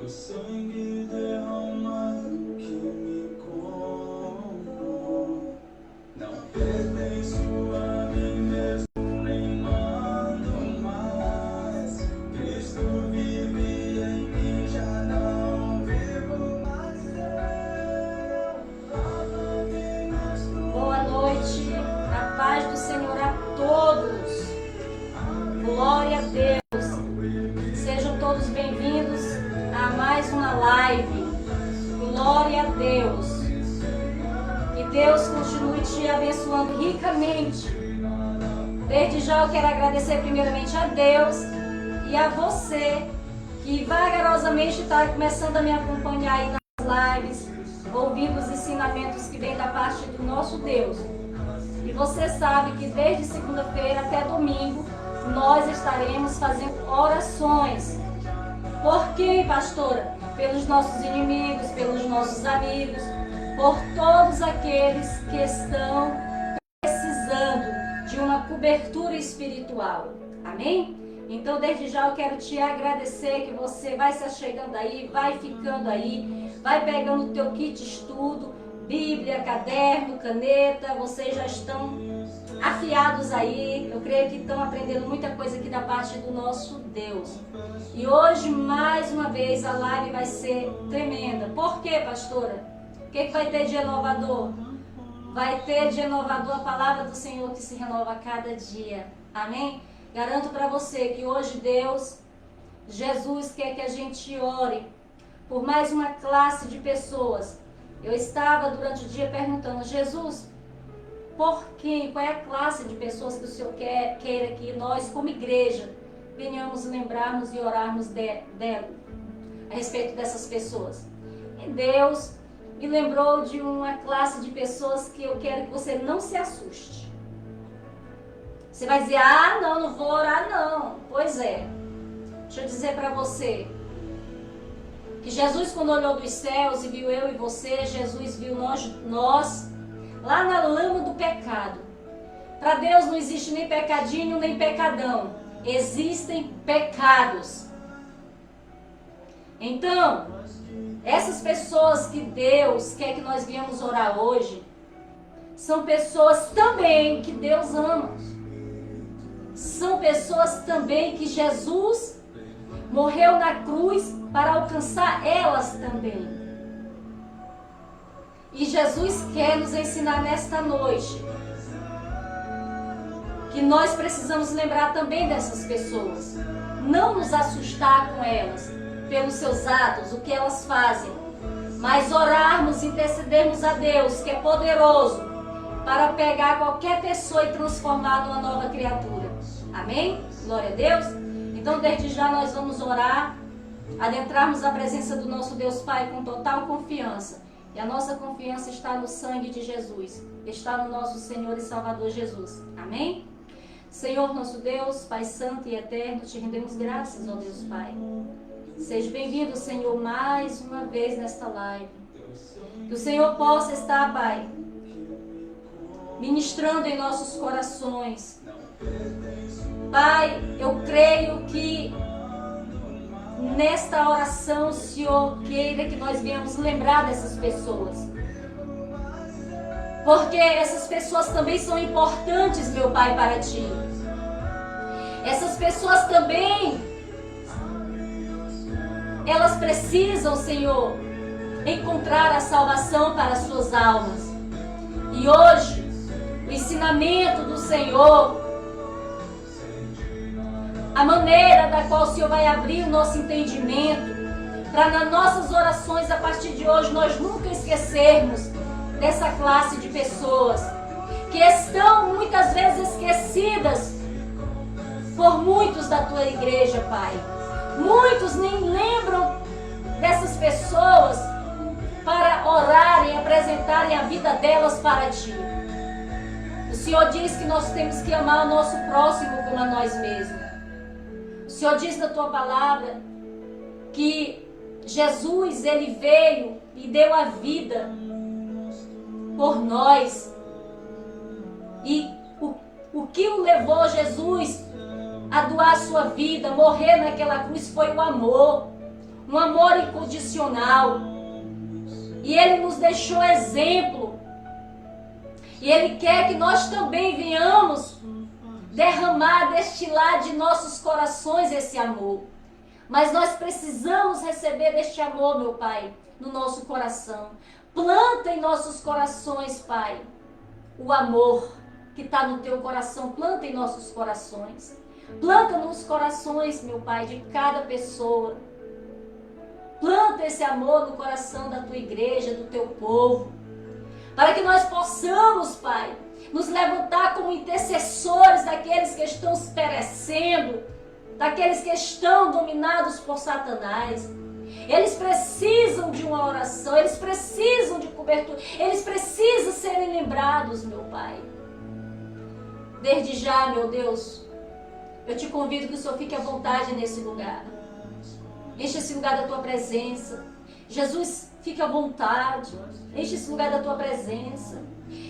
sangue derramado que me comprou. Não pertenço a mim mesmo, nem mando mais. Cristo vive em mim, já não vivo mais eu. Lava-me nas tuas. Boa noite, a paz do Senhor a todos. Glória a Deus. Sejam todos bem-vindos a mais uma live. Glória a Deus. Que Deus continue te abençoando ricamente. Desde já eu quero agradecer primeiramente a Deus e a você que vagarosamente está começando a me acompanhar aí nas lives, ouvindo os ensinamentos que vêm da parte do nosso Deus. E você sabe que desde segunda-feira até domingo nós estaremos fazendo orações. Por quem, pastora? Pelos nossos inimigos, pelos nossos amigos, por todos aqueles que estão precisando de uma cobertura espiritual. Amém? Então, desde já eu quero te agradecer que você vai se achegando aí, vai ficando aí, vai pegando o teu kit estudo, Bíblia, caderno, caneta, vocês já estão afiados aí, eu creio que estão aprendendo muita coisa aqui da parte do nosso Deus. E hoje, mais uma vez, a live vai ser tremenda. Por quê, pastora? O que vai ter de renovador? Vai ter de renovador a palavra do Senhor que se renova a cada dia. Amém? Garanto para você que hoje Deus, Jesus, quer que a gente ore por mais uma classe de pessoas. Eu estava durante o dia perguntando, Jesus, por quem? Qual é a classe de pessoas que o Senhor queira que nós, como igreja, venhamos lembrarmos e orarmos dela, a respeito dessas pessoas? E Deus me lembrou de uma classe de pessoas que eu quero que você não se assuste. Você vai dizer, não vou orar não. Pois é, deixa eu dizer para você, que Jesus, quando olhou dos céus e viu eu e você, Jesus viu nós lá na lama do pecado. Para Deus não existe nem pecadinho, nem pecadão. Existem pecados. Então, essas pessoas que Deus quer que nós venhamos orar hoje, são pessoas também que Deus ama. São pessoas também que Jesus morreu na cruz para alcançar elas também. E Jesus quer nos ensinar nesta noite que nós precisamos lembrar também dessas pessoas. Não nos assustar com elas, pelos seus atos, o que elas fazem. Mas orarmos, intercedermos a Deus, que é poderoso, para pegar qualquer pessoa e transformar numa nova criatura. Amém? Glória a Deus. Então, desde já nós vamos orar, adentrarmos a presença do nosso Deus Pai com total confiança. E a nossa confiança está no sangue de Jesus, está no nosso Senhor e Salvador Jesus. Amém? Senhor nosso Deus, Pai Santo e Eterno, te rendemos graças, ó Deus Pai. Seja bem-vindo, Senhor, mais uma vez nesta live. Que o Senhor possa estar, Pai, ministrando em nossos corações. Pai, eu creio que nesta oração o Senhor queira que nós venhamos lembrar dessas pessoas. Porque essas pessoas também são importantes, meu Pai, para Ti. Essas pessoas também, elas precisam, Senhor, encontrar a salvação para as suas almas. E hoje, o ensinamento do Senhor, a maneira da qual o Senhor vai abrir o nosso entendimento, para nas nossas orações a partir de hoje nós nunca esquecermos dessa classe de pessoas que estão muitas vezes esquecidas por muitos da tua igreja, Pai. Muitos nem lembram dessas pessoas para orarem, apresentarem a vida delas para Ti. O Senhor diz que nós temos que amar o nosso próximo como a nós mesmos. O Senhor diz na Tua palavra que Jesus, Ele veio e deu a vida por nós. E o que o levou Jesus a doar a sua vida, morrer naquela cruz, foi o amor. um amor incondicional. E Ele nos deixou exemplo. E Ele quer que nós também venhamos derramar, destilar de nossos corações esse amor. Mas nós precisamos receber este amor, meu Pai, no nosso coração. Planta em nossos corações, Pai, o amor que está no teu coração. Planta em nossos corações. Planta nos corações, meu Pai, de cada pessoa. Planta esse amor no coração da tua igreja, do teu povo. Para que nós possamos, Pai, nos levantar como intercessores daqueles que estão se perecendo, daqueles que estão dominados por Satanás. Eles precisam de uma oração, eles precisam de cobertura, eles precisam serem lembrados, meu Pai. Desde já, meu Deus, eu te convido que o Senhor fique à vontade nesse lugar. Enche esse lugar da tua presença. Jesus, fique à vontade. Enche esse lugar da tua presença.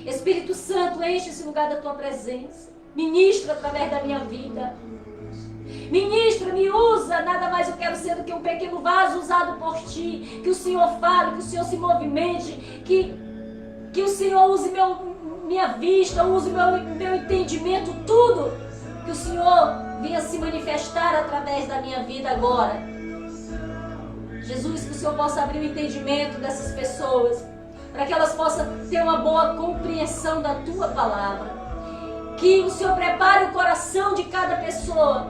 Espírito Santo, enche esse lugar da tua presença. Ministra através da minha vida. Ministra, me usa. Nada mais eu quero ser do que um pequeno vaso usado por ti. Que o Senhor fale, que o Senhor se movimente. Que o Senhor use minha vista, use meu entendimento, tudo. Que o Senhor venha se manifestar através da minha vida agora. Jesus, que o Senhor possa abrir o entendimento dessas pessoas, para que elas possam ter uma boa compreensão da tua palavra. Que o Senhor prepare o coração de cada pessoa,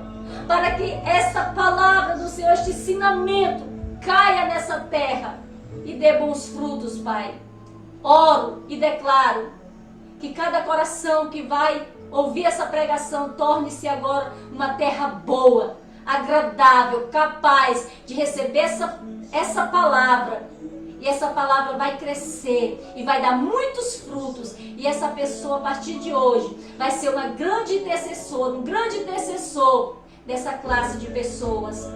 para que essa palavra do Senhor, este ensinamento, caia nessa terra e dê bons frutos, Pai. Oro e declaro que cada coração que vai ouvir essa pregação torne-se agora uma terra boa, agradável, capaz de receber essa palavra. E essa palavra vai crescer e vai dar muitos frutos. E essa pessoa, a partir de hoje, vai ser uma grande intercessora, um grande intercessor dessa classe de pessoas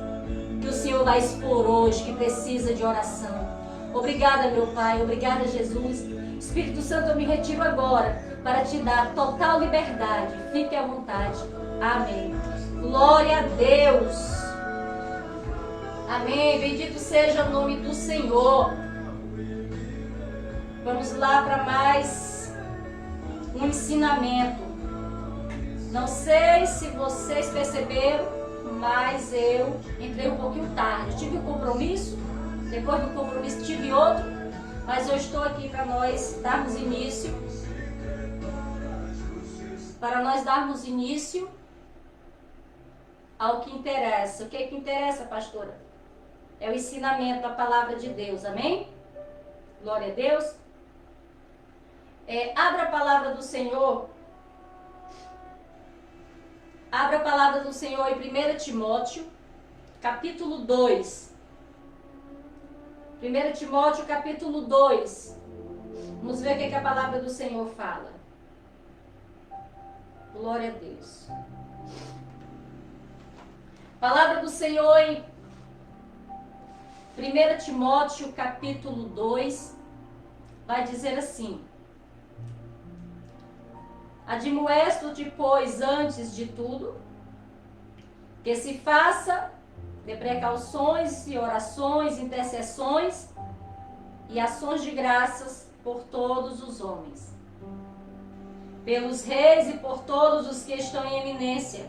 que o Senhor vai expor hoje, que precisa de oração. Obrigada, meu Pai. Obrigada, Jesus. Espírito Santo, eu me retiro agora para te dar total liberdade. Fique à vontade. Amém. Glória a Deus. Amém. Bendito seja o nome do Senhor. Vamos lá para mais um ensinamento. Não sei se vocês perceberam, mas eu entrei um pouquinho tarde. Tive um compromisso, depois do compromisso tive outro, mas eu estou aqui para nós darmos início. Para nós darmos início ao que interessa. O que é que interessa, pastora? É o ensinamento da palavra de Deus, amém? Glória a Deus. Abra a palavra do Senhor. Abra a palavra do Senhor em 1 Timóteo, capítulo 2. 1 Timóteo, capítulo 2. Vamos ver o que a palavra do Senhor fala. Glória a Deus. Palavra do Senhor em 1 Timóteo, capítulo 2, vai dizer assim: admoesto-te, pois, antes de tudo, que se faça de precauções e orações, intercessões e ações de graças por todos os homens, pelos reis e por todos os que estão em eminência,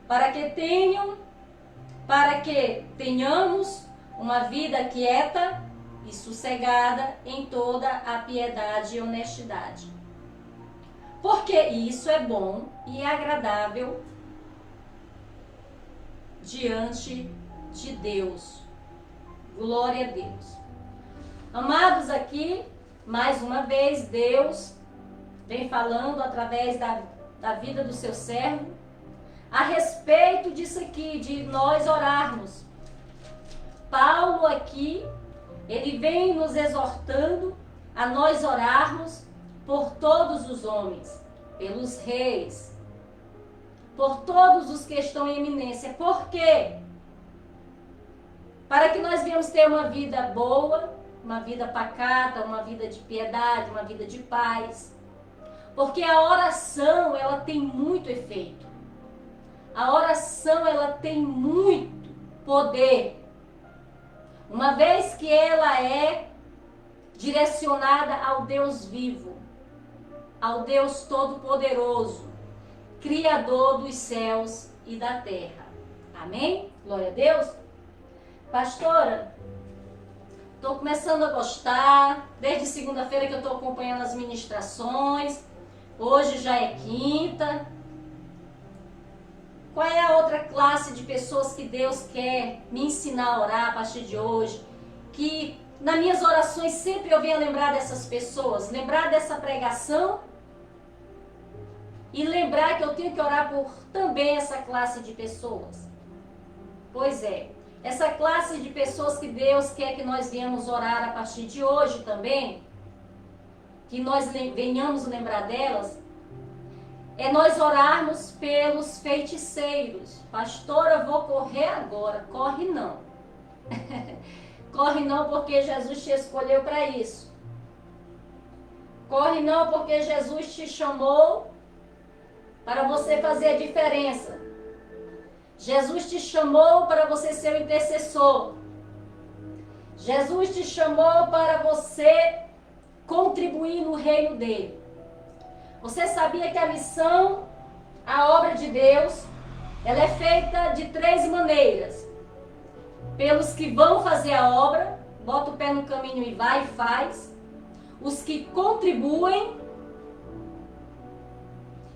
para que tenhamos uma vida quieta e sossegada em toda a piedade e honestidade. Porque isso é bom e agradável diante de Deus. Glória a Deus. Amados, aqui, mais uma vez, Deus vem falando através da vida do seu servo a respeito disso aqui, de nós orarmos. Paulo aqui, ele vem nos exortando a nós orarmos por todos os homens, pelos reis, por todos os que estão em eminência. Por quê? Para que nós venhamos ter uma vida boa, uma vida pacata, uma vida de piedade, uma vida de paz. Porque a oração, ela tem muito efeito. A oração, ela tem muito poder. uma vez que ela é direcionada ao Deus vivo, ao Deus Todo-Poderoso, Criador dos céus e da terra. Amém? Glória a Deus. Pastora, estou começando a gostar, desde segunda-feira que eu estou acompanhando as ministrações, hoje já é quinta. Qual é a outra classe de pessoas que Deus quer me ensinar a orar a partir de hoje? Que nas minhas orações sempre eu venho lembrar dessas pessoas, lembrar dessa pregação e lembrar que eu tenho que orar por também essa classe de pessoas. Pois é, essa classe de pessoas que Deus quer que nós venhamos orar a partir de hoje também, que nós venhamos lembrar delas, é nós orarmos pelos feiticeiros. Pastora, eu vou correr agora. Corre não. Corre não porque Jesus te escolheu para isso. Corre não porque Jesus te chamou para você fazer a diferença. Jesus te chamou para você ser o intercessor. Jesus te chamou para você contribuir no reino dele. Você sabia que a missão, a obra de Deus, ela é feita de 3 maneiras. Pelos que vão fazer a obra, bota o pé no caminho e vai e faz. Os que contribuem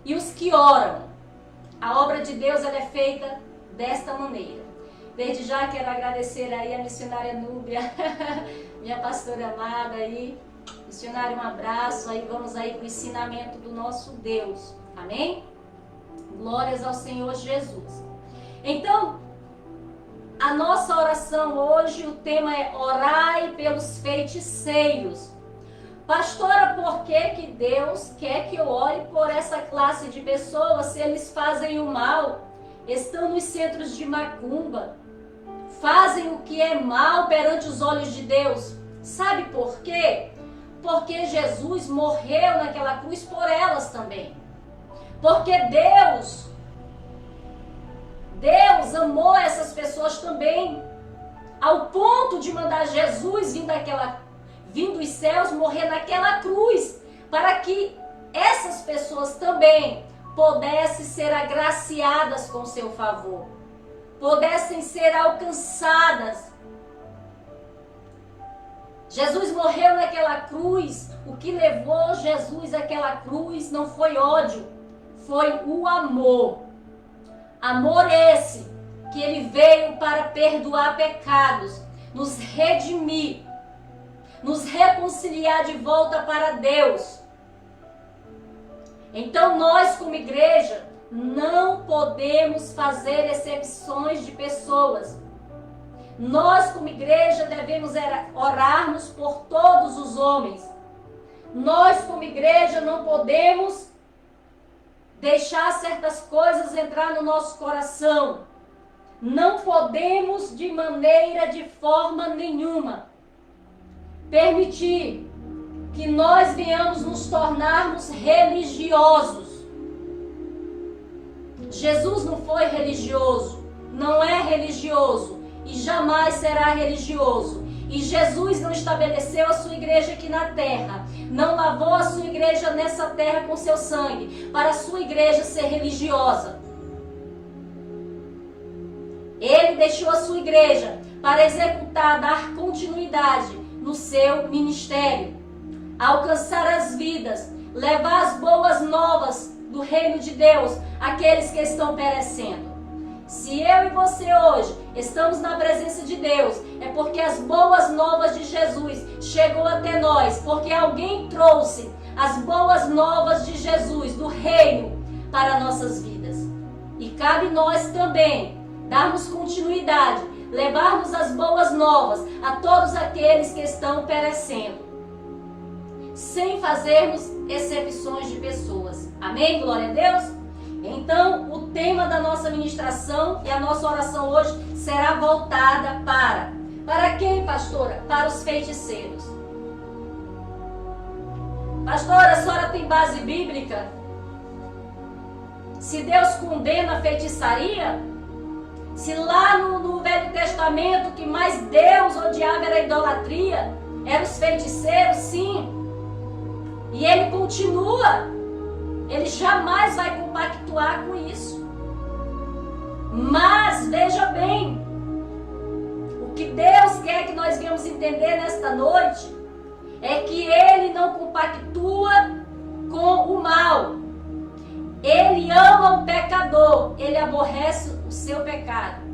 e os que oram. A obra de Deus ela é feita desta maneira. Desde já quero agradecer aí a missionária Núbia, minha pastora amada aí. Missionário, um abraço, aí vamos aí para o ensinamento do nosso Deus, amém? Glórias ao Senhor Jesus. Então, a nossa oração hoje, o tema é orai pelos feiticeiros. Pastora, por que Deus quer que eu ore por essa classe de pessoas se eles fazem o mal, estão nos centros de macumba, fazem o que é mal perante os olhos de Deus? Sabe por quê? Porque Jesus morreu naquela cruz por elas também. Porque Deus amou essas pessoas também, ao ponto de mandar Jesus vir dos céus, morrer naquela cruz, para que essas pessoas também pudessem ser agraciadas com seu favor, pudessem ser alcançadas. Jesus morreu naquela cruz. O que levou Jesus àquela cruz não foi ódio, foi o amor. Amor esse que ele veio para perdoar pecados, nos redimir, nos reconciliar de volta para Deus. Então nós como igreja não podemos fazer exceções de pessoas. Nós, como igreja, devemos orarmos por todos os homens. Nós, como igreja, não podemos deixar certas coisas entrar no nosso coração. Não podemos, de forma nenhuma, permitir que nós venhamos nos tornarmos religiosos. Jesus não foi religioso, não é religioso. E jamais será religioso. E Jesus não estabeleceu a sua igreja aqui na terra, não lavou a sua igreja nessa terra com seu sangue, para a sua igreja ser religiosa. Ele deixou a sua igreja para executar, dar continuidade no seu ministério, alcançar as vidas, levar as boas novas do reino de Deus àqueles que estão perecendo. Se eu e você hoje estamos na presença de Deus, é porque as boas novas de Jesus chegou até nós, porque alguém trouxe as boas novas de Jesus, do reino, para nossas vidas. E cabe nós também darmos continuidade, levarmos as boas novas a todos aqueles que estão perecendo, sem fazermos exceções de pessoas. Amém? Glória a Deus? Então, o tema da nossa ministração e a nossa oração hoje será voltada para quem, pastora? Para os feiticeiros. Pastora, a senhora tem base bíblica? Se Deus condena a feitiçaria, se lá no Velho Testamento Testamento, que mais Deus odiava era a idolatria, eram os feiticeiros, sim. E ele continua. Ele jamais vai compactuar com isso. Mas, veja bem, o que Deus quer que nós venhamos entender nesta noite é que Ele não compactua com o mal. Ele ama o pecador, Ele aborrece o seu pecado.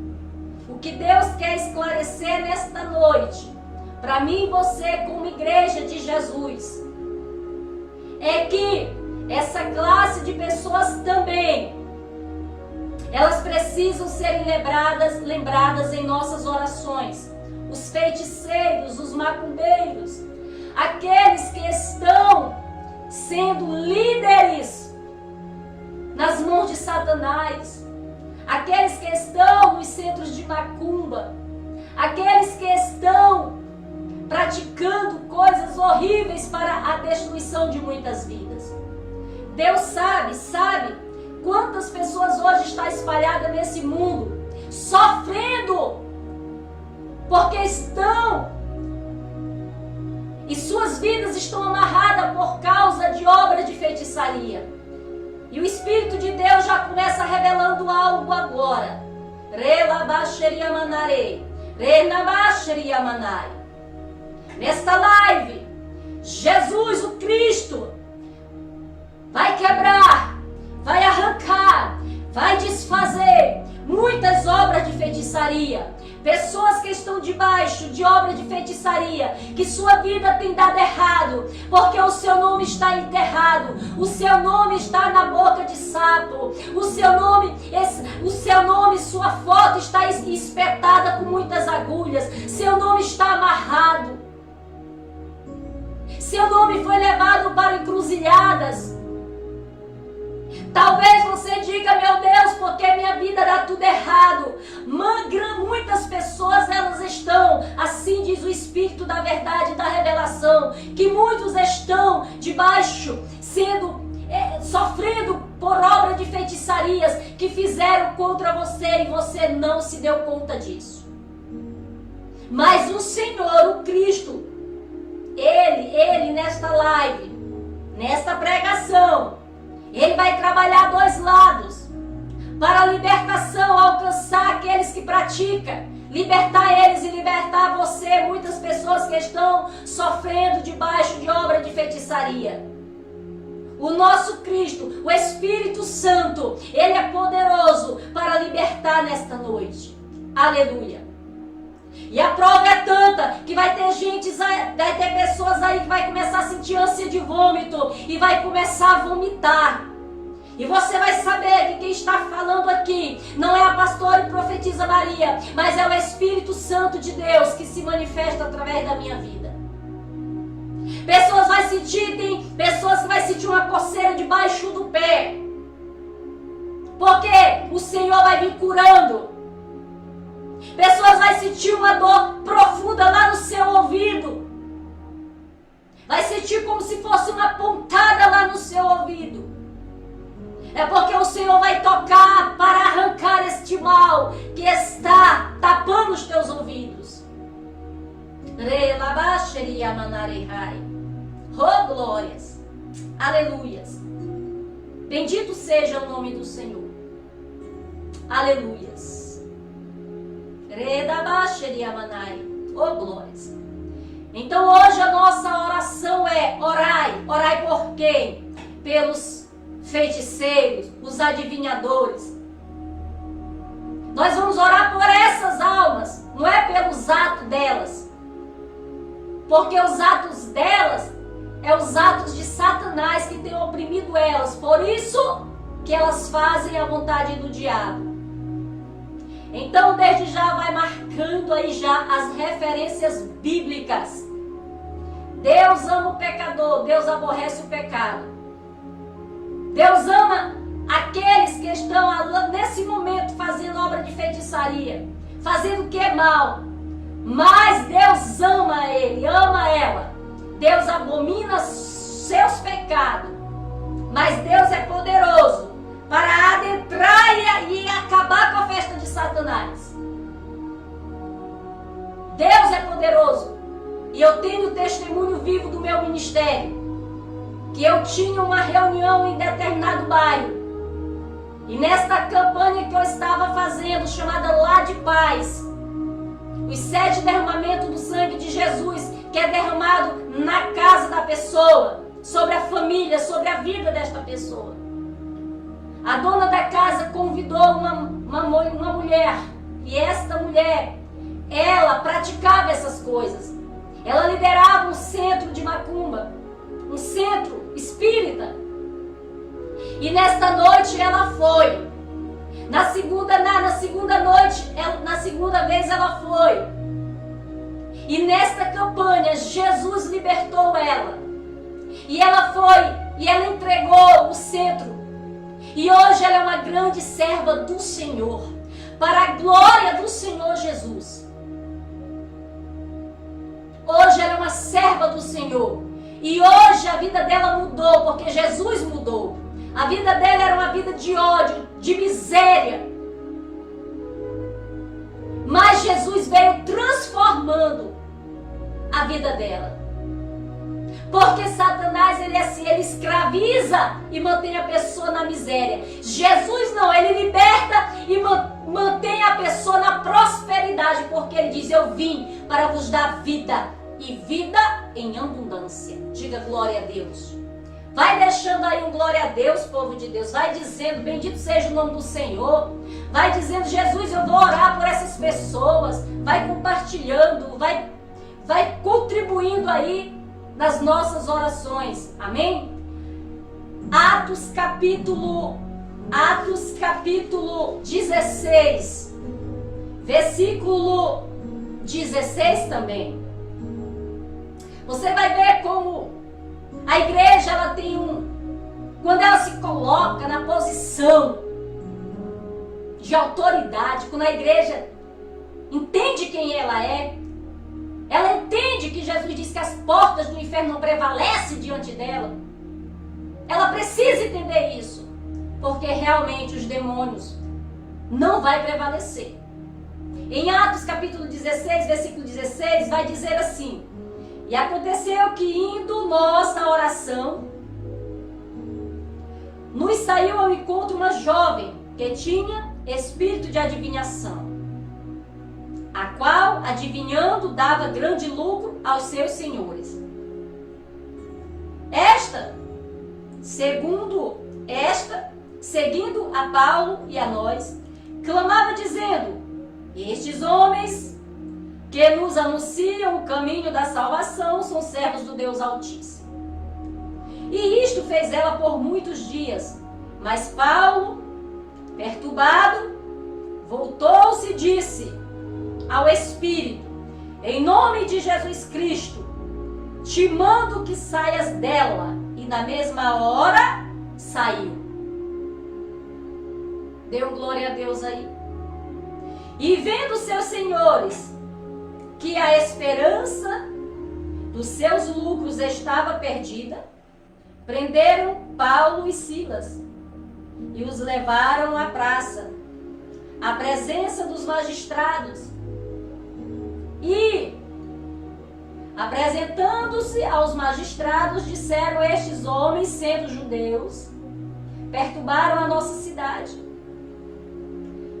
O que Deus quer esclarecer nesta noite, para mim e você como igreja de Jesus, é que essa classe de pessoas também, elas precisam ser lembradas em nossas orações. Os feiticeiros, os macumbeiros, aqueles que estão sendo líderes nas mãos de Satanás, aqueles que estão nos centros de macumba, aqueles que estão praticando coisas horríveis para a destruição de muitas vidas. Deus sabe quantas pessoas hoje estão espalhadas nesse mundo, sofrendo, porque estão, e suas vidas estão amarradas por causa de obra de feitiçaria. E o Espírito de Deus já começa revelando algo agora. Nesta live, Jesus, o Cristo, vai quebrar, vai arrancar, vai desfazer muitas obras de feitiçaria. Pessoas que estão debaixo de obra de feitiçaria, que sua vida tem dado errado, porque o seu nome está enterrado, o seu nome está na boca de sapo, o seu nome, sua foto está espetada com muitas agulhas, seu nome está amarrado, seu nome foi levado para encruzilhadas. Talvez você diga, meu Deus, porque minha vida dá tudo errado. Muitas pessoas, elas estão, assim diz o Espírito da verdade e da revelação, que muitos estão debaixo, sofrendo por obra de feitiçarias que fizeram contra você e você não se deu conta disso. Mas o Senhor, o Cristo, Ele nesta live, nesta pregação, Ele vai trabalhar dois lados, para a libertação, alcançar aqueles que praticam, libertar eles e libertar você, muitas pessoas que estão sofrendo debaixo de obra de feitiçaria. O nosso Cristo, o Espírito Santo, Ele é poderoso para libertar nesta noite. Aleluia. E a prova é tanta que vai ter pessoas aí que vai começar a sentir ânsia de vômito e vai começar a vomitar. E você vai saber que quem está falando aqui não é a pastora e profetisa Maria, mas é o Espírito Santo de Deus que se manifesta através da minha vida. Tem pessoas que vão sentir uma coceira debaixo do pé, porque o Senhor vai vir curando. Pessoas vão sentir uma dor profunda lá no seu ouvido. Vai sentir como se fosse uma pontada lá no seu ouvido. É porque o Senhor vai tocar para arrancar este mal que está tapando os teus ouvidos. Oh, glórias. Aleluias. Bendito seja o nome do Senhor. Aleluias. Oh, glórias. Então hoje a nossa oração é: orai. Orai por quem? Pelos feiticeiros, os adivinhadores. Nós vamos orar por essas almas, não é pelos atos delas, porque os atos delas é os atos de Satanás que tem oprimido elas, por isso que elas fazem a vontade do diabo. Então desde já vai marcando aí já as referências bíblicas. Deus ama o pecador, Deus aborrece o pecado. Deus ama aqueles que estão nesse momento fazendo obra de feitiçaria, fazendo o que é mal. Mas Deus ama ele, ama ela. Deus abomina seus pecados. Mas Deus é poderoso para adentrar e acabar com a festa de Satanás. poderoso. E eu tenho testemunho vivo do meu ministério. Que eu tinha uma reunião em determinado bairro. E nesta campanha que eu estava fazendo, chamada Lá de Paz, os 7 derramamentos do sangue de Jesus, que é derramado na casa da pessoa, sobre a família, sobre a vida desta pessoa. A dona da casa convidou uma mulher, e esta mulher, ela praticava essas coisas. Ela liderava um centro de macumba, um centro espírita. E nesta noite ela foi. Na segunda vez ela foi. E nesta campanha Jesus libertou ela. E ela foi, e ela entregou o centro. E hoje ela é uma grande serva do Senhor, para a glória do Senhor Jesus. Hoje ela é uma serva do Senhor. E hoje a vida dela mudou, porque Jesus mudou. A vida dela era uma vida de ódio, de miséria. Mas Jesus veio transformando a vida dela. Porque Satanás, ele é assim, ele escraviza e mantém a pessoa na miséria. Jesus não, ele liberta e mantém a pessoa na prosperidade. Porque ele diz, eu vim para vos dar vida e vida em abundância. Diga glória a Deus. Vai deixando aí um glória a Deus, povo de Deus. Vai dizendo, bendito seja o nome do Senhor. Vai dizendo, Jesus, eu vou orar por essas pessoas. Vai compartilhando, vai contribuindo aí nas nossas orações. Amém? Atos capítulo 16, versículo 16 também. Você vai ver como a igreja, ela tem quando ela se coloca na posição de autoridade, quando a igreja entende quem ela entende que Jesus disse que as portas do inferno não prevalecem diante dela. Ela precisa entender isso, porque realmente os demônios não vai prevalecer. Em Atos capítulo 16, versículo 16, vai dizer assim: e aconteceu que indo nós na oração, nos saiu ao encontro uma jovem que tinha espírito de adivinhação, a qual, adivinhando, dava grande lucro aos seus senhores. Seguindo a Paulo e a nós, clamava dizendo: estes homens que nos anunciam o caminho da salvação são servos do Deus Altíssimo. E isto fez ela por muitos dias. Mas Paulo, perturbado, voltou-se e disse ao Espírito: em nome de Jesus Cristo, te mando que saias dela. E na mesma hora saiu. Deu glória a Deus aí. E vendo seus senhores que a esperança dos seus lucros estava perdida, prenderam Paulo e Silas e os levaram à praça, à presença dos magistrados. E, apresentando-se aos magistrados, disseram: estes homens, sendo judeus, perturbaram a nossa cidade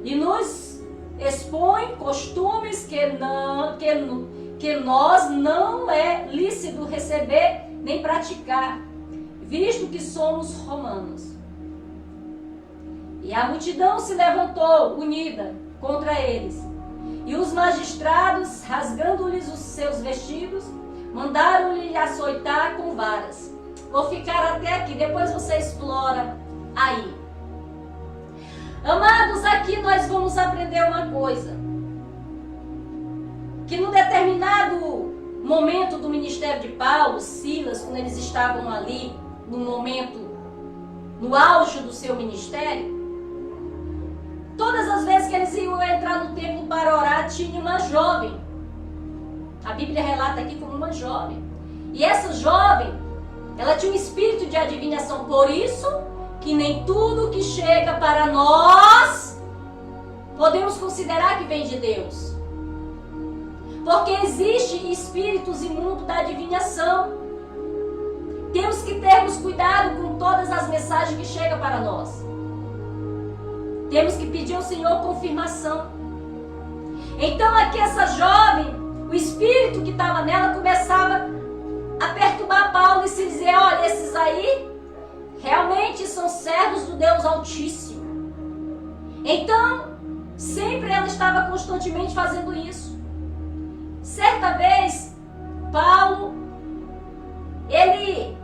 e nos expõem costumes que nós não é lícito receber nem praticar, visto que somos romanos. E a multidão se levantou unida contra eles. E os magistrados, rasgando-lhes os seus vestidos, mandaram-lhe açoitar com varas. Vou ficar até aqui, depois você explora aí. Amados, aqui nós vamos aprender uma coisa. Que num determinado momento do ministério de Paulo, Silas, quando eles estavam ali, no auge do seu ministério, todas as vezes que eles iam entrar no templo para orar, tinha uma jovem. A Bíblia relata aqui como uma jovem. E essa jovem, ela tinha um espírito de adivinhação. Por isso que nem tudo que chega para nós podemos considerar que vem de Deus. Porque existe espíritos imundos da adivinhação. Temos que termos cuidado com todas as mensagens que chegam para nós. Temos que pedir ao Senhor confirmação. Então aqui essa jovem, o espírito que estava nela começava a perturbar Paulo e se dizer, olha, esses aí realmente são servos do Deus Altíssimo. Então, sempre ela estava constantemente fazendo isso. Certa vez, Paulo, ele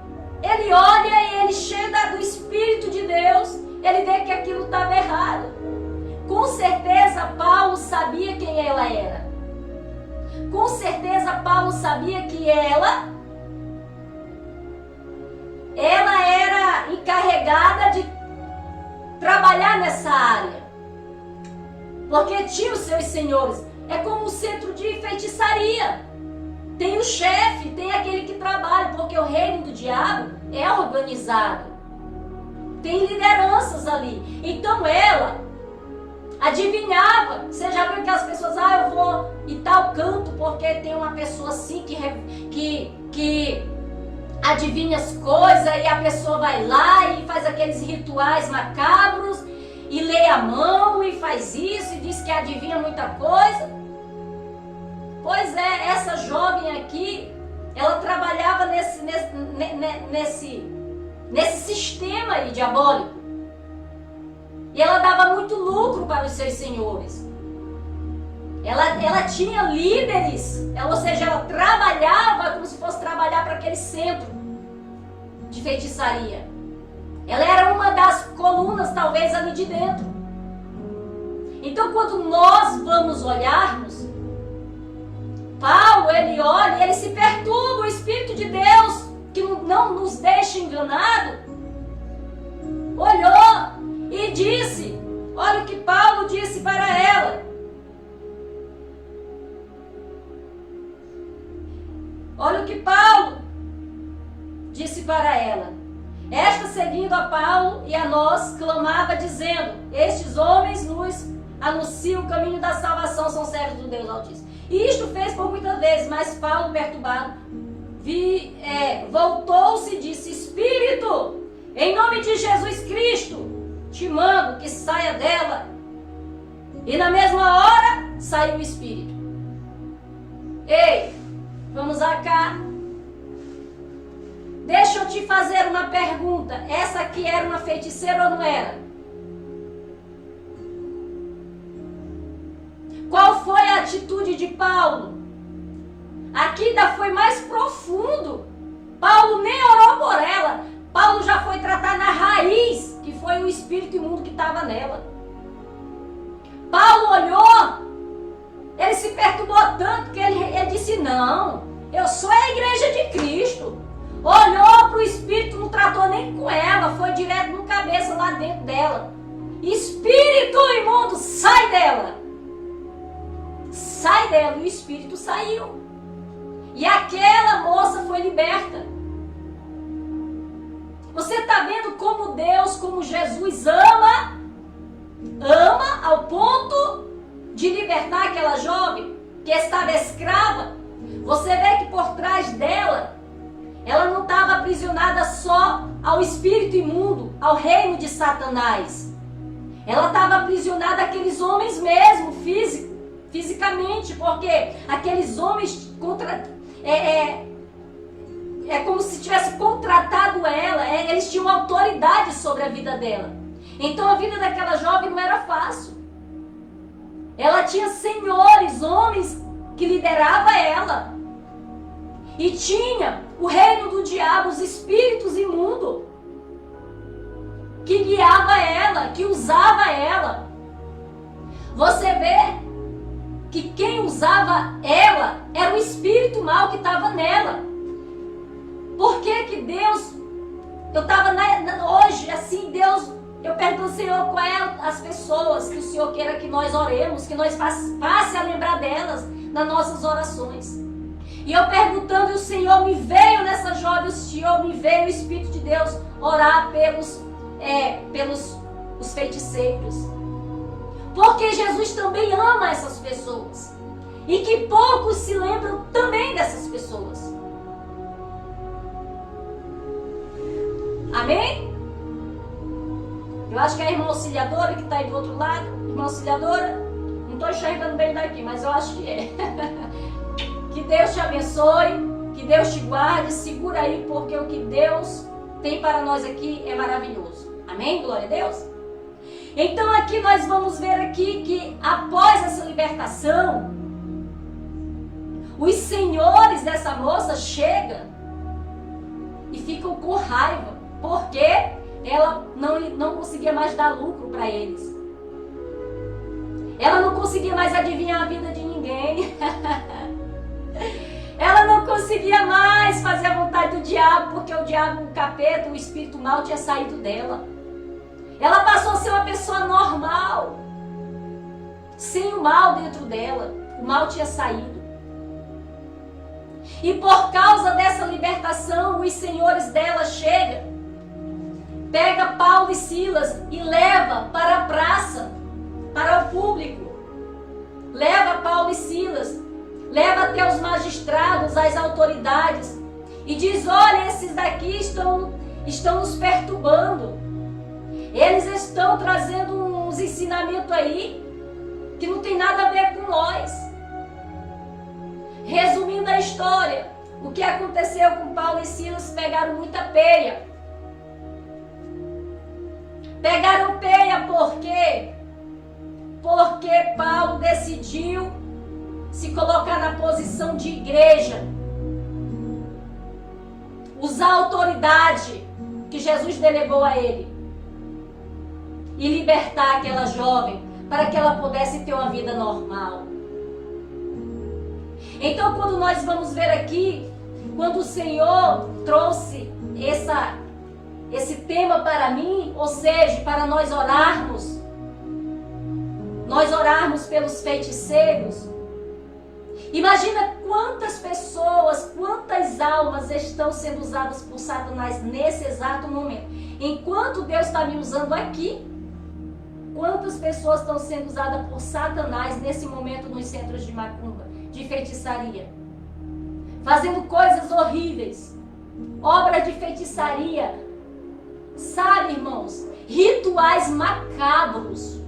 olha e ele cheio do Espírito de Deus, ele vê que aquilo estava errado. Com certeza, Paulo sabia quem ela era. Com certeza, Paulo sabia que ela era encarregada de trabalhar nessa área. Porque tinha os seus senhores. É como um centro de feitiçaria. Tem o chefe, tem aquele que trabalha, porque o reino do diabo é organizado. Tem lideranças ali. Então ela adivinhava. Você já viu que as pessoas, eu vou em tal canto porque tem uma pessoa assim que adivinha as coisas, e a pessoa vai lá e faz aqueles rituais macabros e lê a mão e faz isso e diz que adivinha muita coisa. Pois é, essa jovem aqui, ela trabalhava nesse sistema aí diabólico. E ela dava muito lucro para os seus senhores. Ela tinha líderes, ou seja, ela trabalhava como se fosse trabalhar para aquele centro de feitiçaria. Ela era uma das colunas, talvez, ali de dentro. Então, quando nós vamos olharmos, Paulo, ele olha e ele se perturba, o Espírito de Deus, que não nos deixa enganado, olhou e disse, olha o que Paulo disse para ela. Olha o que Paulo disse para ela. Esta, seguindo a Paulo e a nós, clamava dizendo, estes homens nos anunciam o caminho da salvação, são servos do Deus Altíssimo. E isto fez por muitas vezes, mas Paulo, perturbado, voltou-se e disse, Espírito, em nome de Jesus Cristo, te mando que saia dela. E na mesma hora, saiu o Espírito. Ei, vamos cá. Deixa eu te fazer uma pergunta. Essa aqui era uma feiticeira ou não era? Qual foi a atitude de Paulo? Aqui ainda foi mais profundo. Paulo nem orou por ela. Paulo já foi tratar na raiz, que foi o espírito imundo que estava nela. Paulo olhou, ele se perturbou tanto que ele disse, não, eu sou a igreja de Cristo. Olhou para o espírito, não tratou nem com ela, foi direto no cabeça lá dentro dela. Espírito imundo, sai dela. Sai dela, e o espírito saiu. E aquela moça foi liberta. Você está vendo como Deus, como Jesus ama ao ponto de libertar aquela jovem que estava escrava? Você vê que por trás dela, ela não estava aprisionada só ao espírito imundo, ao reino de Satanás. Ela estava aprisionada àqueles homens mesmo, fisicamente, porque aqueles homens é como se tivesse contratado ela, eles tinham autoridade sobre a vida dela. Então a vida daquela jovem não era fácil. Ela tinha senhores, homens que lideravam ela. E tinha o reino do diabo, os espíritos imundos, que guiava ela, que usava ela. Você vê que quem usava ela era o espírito mau que estava nela. Por que Deus, eu estava hoje assim, Deus, eu pergunto ao Senhor, qual é as pessoas que o Senhor queira que nós oremos, que nós passe a lembrar delas nas nossas orações. E eu perguntando, e o Senhor me veio nessa jovem, o Senhor me veio, o Espírito de Deus, orar pelos os feiticeiros. Porque Jesus também ama essas pessoas. E que poucos se lembram também dessas pessoas. Amém? Eu acho que é a irmã auxiliadora que está aí do outro lado. Irmã auxiliadora, não estou enxergando bem daqui, mas eu acho que é. Que Deus te abençoe, que Deus te guarde, segura aí, porque o que Deus tem para nós aqui é maravilhoso. Amém? Glória a Deus. Então aqui nós vamos ver aqui que após essa libertação, os senhores dessa moça chegam e ficam com raiva, porque ela não conseguia mais dar lucro para eles. Ela não conseguia mais adivinhar a vida de ninguém. Ela não conseguia mais fazer a vontade do diabo, porque o diabo, o capeta, o espírito mal tinha saído dela. Ela passou a ser uma pessoa normal, sem o mal dentro dela. O mal tinha saído. E por causa dessa libertação, os senhores dela chegam, pega Paulo e Silas e leva para a praça, para o público. Leva Paulo e Silas, leva até os magistrados, as autoridades, e diz: olha, esses daqui estão nos perturbando. Eles estão trazendo uns ensinamentos aí que não tem nada a ver com nós. Resumindo a história, o que aconteceu com Paulo e Silas? Pegaram muita peia. Pegaram peia por quê? Porque Paulo decidiu se colocar na posição de igreja, usar a autoridade que Jesus delegou a ele e libertar aquela jovem para que ela pudesse ter uma vida normal. Então, quando nós vamos ver aqui, quando o Senhor trouxe esse tema para mim, ou seja, para nós orarmos pelos feiticeiros, imagina quantas pessoas, quantas almas estão sendo usadas por Satanás nesse exato momento. Enquanto Deus está me usando aqui, quantas pessoas estão sendo usadas por Satanás nesse momento nos centros de macumba, de feitiçaria, fazendo coisas horríveis, obras de feitiçaria, sabe, irmãos, rituais macabros,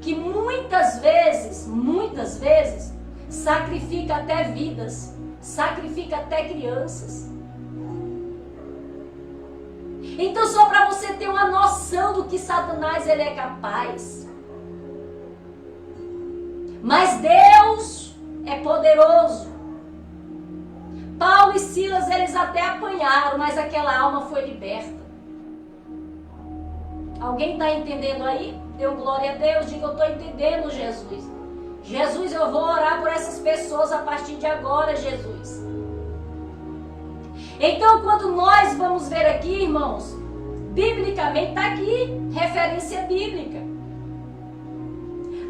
que muitas vezes, sacrifica até vidas, sacrifica até crianças. Então, só para você ter uma noção do que Satanás ele é capaz. Mas Deus é poderoso. Paulo e Silas, eles até apanharam, mas aquela alma foi liberta. Alguém está entendendo aí? Deu glória a Deus, diga: eu estou entendendo, Jesus. Jesus, eu vou orar por essas pessoas a partir de agora, Jesus. Então, quando nós vamos ver aqui, irmãos, biblicamente está aqui, referência bíblica.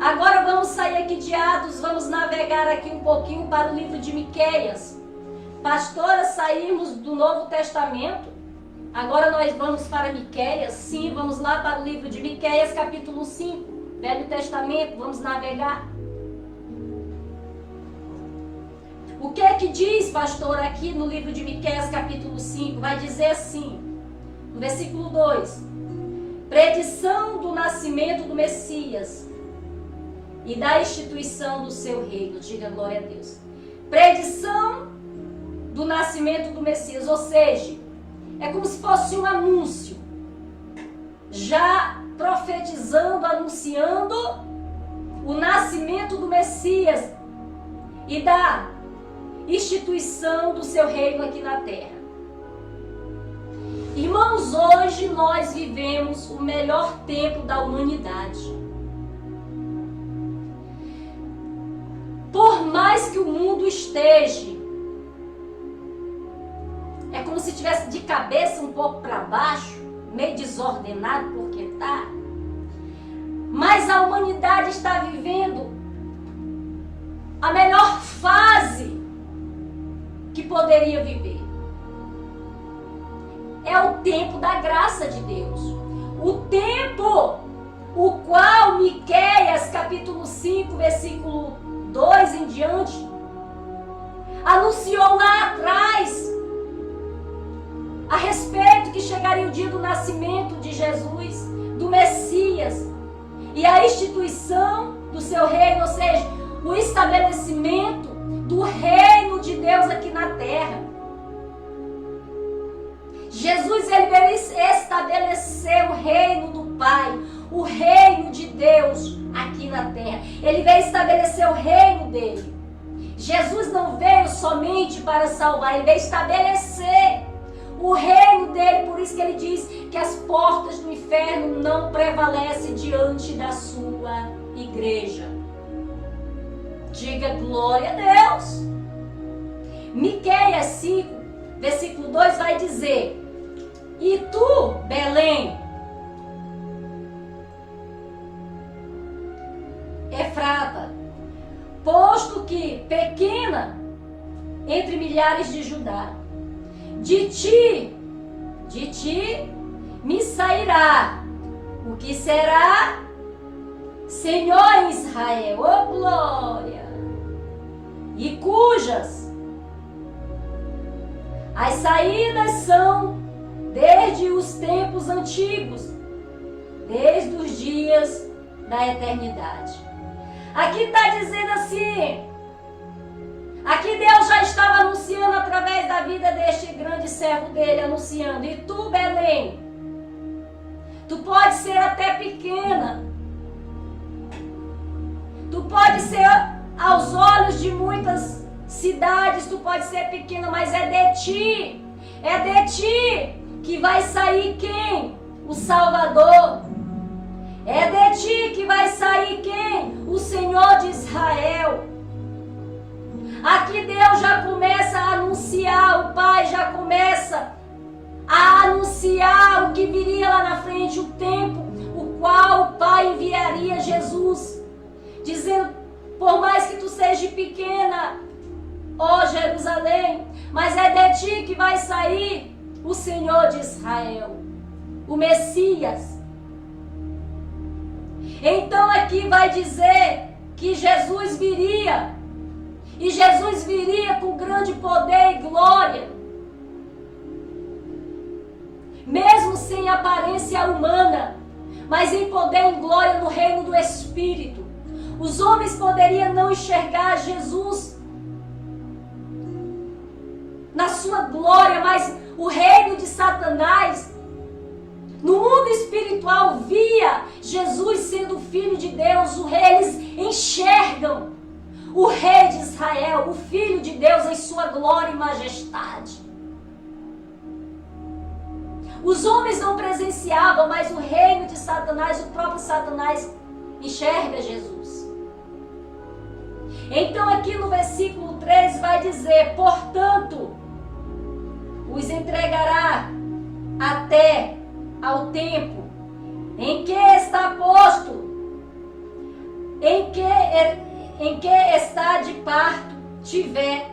Agora vamos sair aqui de Atos, vamos navegar aqui um pouquinho para o livro de Miqueias. Pastora, saímos do Novo Testamento, agora nós vamos para Miqueias. Sim, vamos lá para o livro de Miqueias, capítulo 5, Velho Testamento, vamos navegar. O que é que diz, pastor, aqui no livro de Miqueias, capítulo 5? Vai dizer assim, no versículo 2: predição do nascimento do Messias e da instituição do seu reino. Diga glória a Deus. Predição do nascimento do Messias, ou seja, é como se fosse um anúncio, já profetizando, anunciando o nascimento do Messias e da instituição do seu reino aqui na terra. Irmãos, hoje nós vivemos o melhor tempo da humanidade. Por mais que o mundo esteja, é como se estivesse de cabeça um pouco para baixo, meio desordenado, porque está. Mas a humanidade está vivendo a melhor fase que poderia viver. É o tempo da graça de Deus. O tempo o qual Miqueias capítulo 5, versículo 2 em em diante. Anunciou lá atrás a respeito que chegaria o dia do nascimento de Jesus, do Messias, e a instituição do seu reino, ou seja, o estabelecimento do reino de Deus aqui na terra. Jesus, ele veio estabelecer o reino do Pai, o reino de Deus aqui na terra. Ele veio estabelecer o reino dele. Jesus não veio somente para salvar, ele veio estabelecer o reino dele. Por isso que ele diz que as portas do inferno não prevalecem diante da sua igreja. Diga glória a Deus. Miqueias 5, versículo 2 vai dizer: e tu, Belém, Efrata, posto que pequena entre milhares de Judá, de ti me sairá o que será Senhor em Israel, oh glória, e cujas as saídas são desde os tempos antigos, desde os dias da eternidade. Aqui está dizendo assim, aqui Deus já estava anunciando através da vida deste grande servo dele, anunciando: e tu, Belém, tu pode ser até pequena, tu pode ser aos olhos de muitas cidades, tu pode ser pequena, mas é de ti que vai sair quem? O Salvador. É de ti que vai sair quem? O Senhor de Israel. Aqui Deus já começa a anunciar, o Pai já começa a anunciar o que viria lá na frente, o tempo, o qual o Pai enviaria Jesus, dizendo: por mais que tu seja pequena, ó Jerusalém, mas é de ti que vai sair o Senhor de Israel, o Messias. Então aqui vai dizer que Jesus viria, e Jesus viria com grande poder e glória, mesmo sem aparência humana, mas em poder e glória no reino do Espírito. Os homens poderiam não enxergar Jesus na sua glória, mas o reino de Satanás, no mundo espiritual, via Jesus sendo o Filho de Deus. Eles enxergam o Rei de Israel, o Filho de Deus em sua glória e majestade. Os homens não presenciavam, mas o reino de Satanás, o próprio Satanás, enxerga Jesus. Então aqui no versículo 3 vai dizer: portanto, os entregará até ao tempo em que está posto, em que está de parto, tiver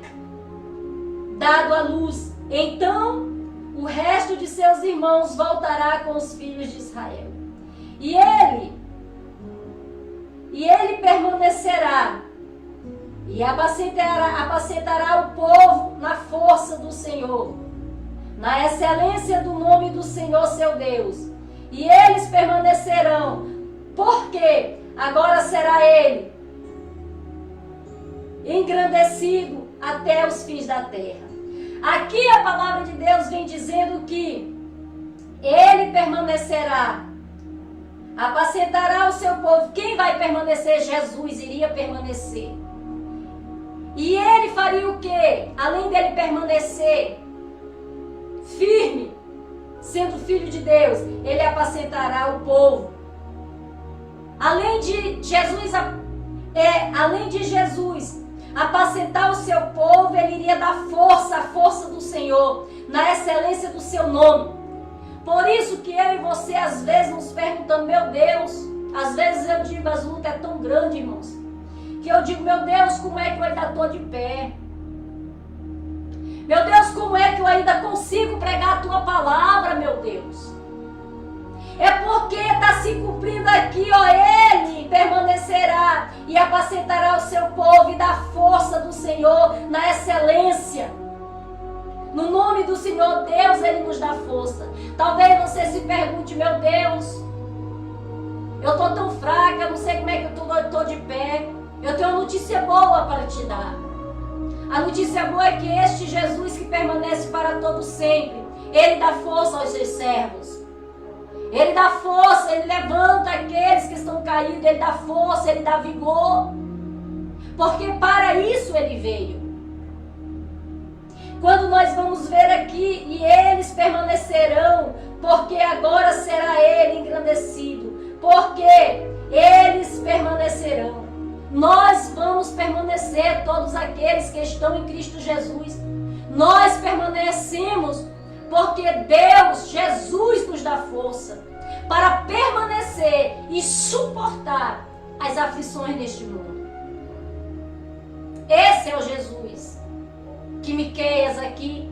dado à luz. Então o resto de seus irmãos voltará com os filhos de Israel, e ele permanecerá e apacentará o povo na força do Senhor, na excelência do nome do Senhor seu Deus. E eles permanecerão, porque agora será ele engrandecido até os fins da terra. Aqui a palavra de Deus vem dizendo que ele permanecerá, apacentará o seu povo. Quem vai permanecer? Jesus iria permanecer. E ele faria o quê? Além dele permanecer firme, sendo filho de Deus, ele apacentará o povo. Além de Jesus apacentar o seu povo, ele iria dar força, a força do Senhor, na excelência do seu nome. Por isso que eu e você às vezes nos perguntamos: meu Deus, às vezes eu digo, as lutas é tão grande, irmãos, que eu digo: meu Deus, como é que eu ainda estou de pé? Meu Deus, como é que eu ainda consigo pregar a tua palavra, meu Deus? É porque está se cumprindo aqui, ó, ele permanecerá e apacentará o seu povo. ouve da força do Senhor na excelência. No nome do Senhor, Deus, Ele nos dá força. Talvez você se pergunte, meu Deus, eu estou tão fraca, não sei como é que eu estou de pé. Eu tenho uma notícia boa para te dar. A notícia boa é que este Jesus que permanece para todo sempre, Ele dá força aos seus servos. Ele dá força, Ele levanta aqueles que estão caídos, Ele dá força, Ele dá vigor. Porque para isso Ele veio. Quando nós vamos ver aqui, e eles permanecerão, porque agora será Ele engrandecido. Porque eles permanecerão. Nós vamos permanecer, todos aqueles que estão em Cristo Jesus. Nós permanecemos porque Deus, Jesus, nos dá força para permanecer e suportar as aflições deste mundo. Esse é o Jesus que Miqueias aqui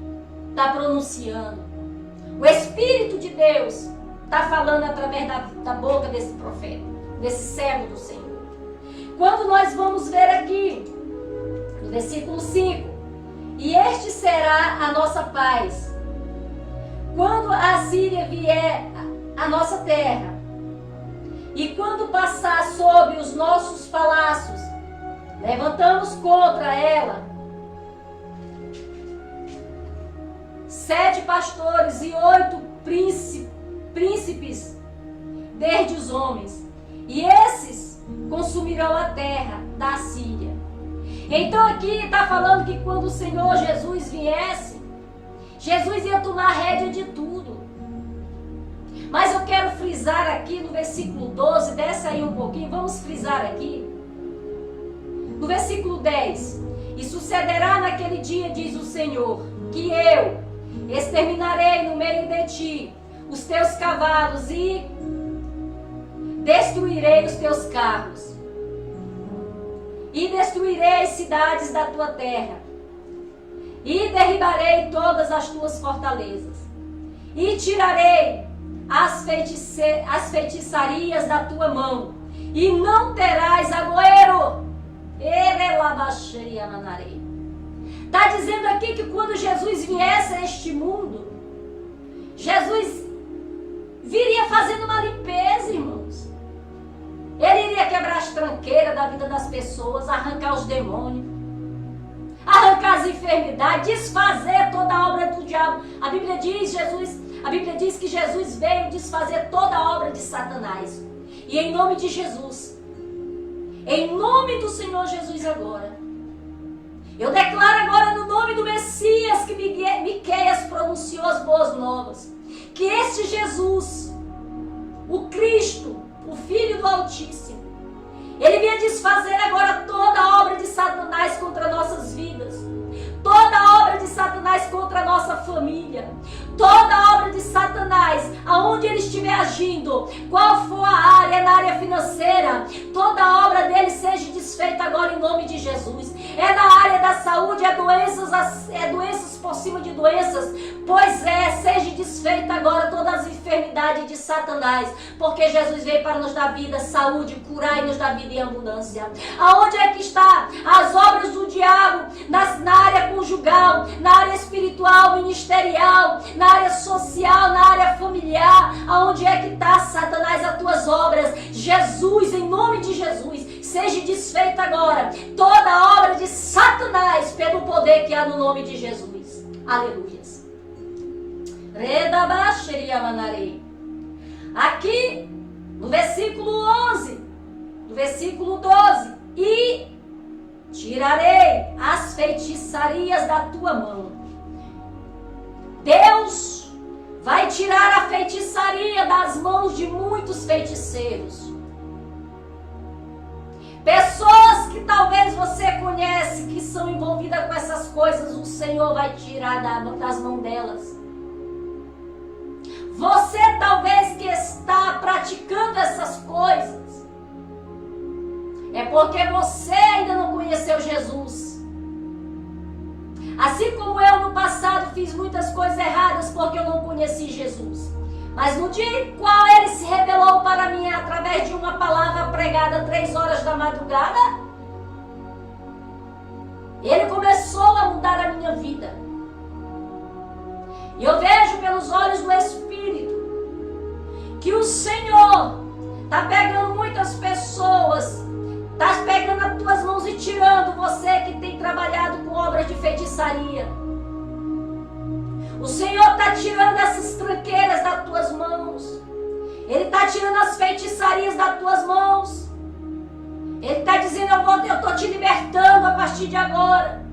está pronunciando. O Espírito de Deus está falando através da boca desse profeta, desse servo do Senhor. Quando nós vamos ver aqui, no versículo 5, e este será a nossa paz. Quando a Assíria vier à nossa terra, e quando passar sobre os nossos palácios, levantamos contra ela 7 pastores e 8 príncipes, desde os homens, e esses consumirão a terra da Síria. Então aqui está falando que quando o Senhor Jesus viesse, Jesus ia tomar a rédea de tudo. Mas eu quero frisar aqui no versículo 12, desce aí um pouquinho, vamos frisar aqui. No versículo 10, e sucederá naquele dia, diz o Senhor, que eu exterminarei no meio de ti os teus cavalos e destruirei os teus carros, e destruirei as cidades da tua terra, e derribarei todas as tuas fortalezas, e tirarei as feitiçarias da tua mão, e não terás agoeiro. Está dizendo aqui que quando Jesus viesse a este mundo, Jesus viria fazendo uma limpeza, irmãos. Ele iria quebrar as tranqueiras da vida das pessoas, arrancar os demônios, arrancar as enfermidades, desfazer toda a obra do diabo. A Bíblia diz que Jesus veio desfazer toda a obra de Satanás. E em nome de Jesus, em nome do Senhor Jesus agora, eu declaro agora no nome do Messias que Miqueias pronunciou as boas novas, que este Jesus, o Cristo, o Filho do Altíssimo, Ele vinha desfazer agora toda a obra de Satanás contra nossas vidas, toda a obra de Satanás contra a nossa família, toda a obra de Satanás, aonde ele estiver agindo, qual for a área, na área financeira, toda a obra dele seja desfeita agora em nome de Jesus. É na área da saúde, é doenças por cima de doenças, seja desfeita agora todas as enfermidades de Satanás, porque Jesus veio para nos dar vida, saúde, curar e nos dar vida em abundância. Aonde é que está as obras do diabo? Na área conjugal, na área espiritual, ministerial, na área social, na área familiar. Aonde é que está, Satanás, as tuas obras? Jesus, em nome de Jesus, seja desfeita agora toda a obra de Satanás pelo poder que há no nome de Jesus. Aleluias. Aqui no versículo 11, no versículo 12, e tirarei as feitiçarias da tua mão. Deus vai tirar a feitiçaria das mãos de muitos feiticeiros. Pessoas que talvez você conhece, que são envolvidas com essas coisas, o Senhor vai tirar das mãos delas. Você talvez que está praticando essas coisas, é porque você ainda não conheceu Jesus. Assim como eu no passado fiz muitas coisas erradas porque eu não conheci Jesus. Mas no dia em qual Ele se revelou para mim através de uma palavra pregada 3 horas da madrugada, Ele começou a mudar a minha vida. E eu vejo pelos olhos do Espírito que o Senhor está pegando muitas pessoas, está pegando as tuas mãos e tirando você que tem trabalhado com obras de feitiçaria. O Senhor está tirando essas tranqueiras das tuas mãos. Ele está tirando as feitiçarias das tuas mãos. Ele está dizendo, eu estou te libertando a partir de agora.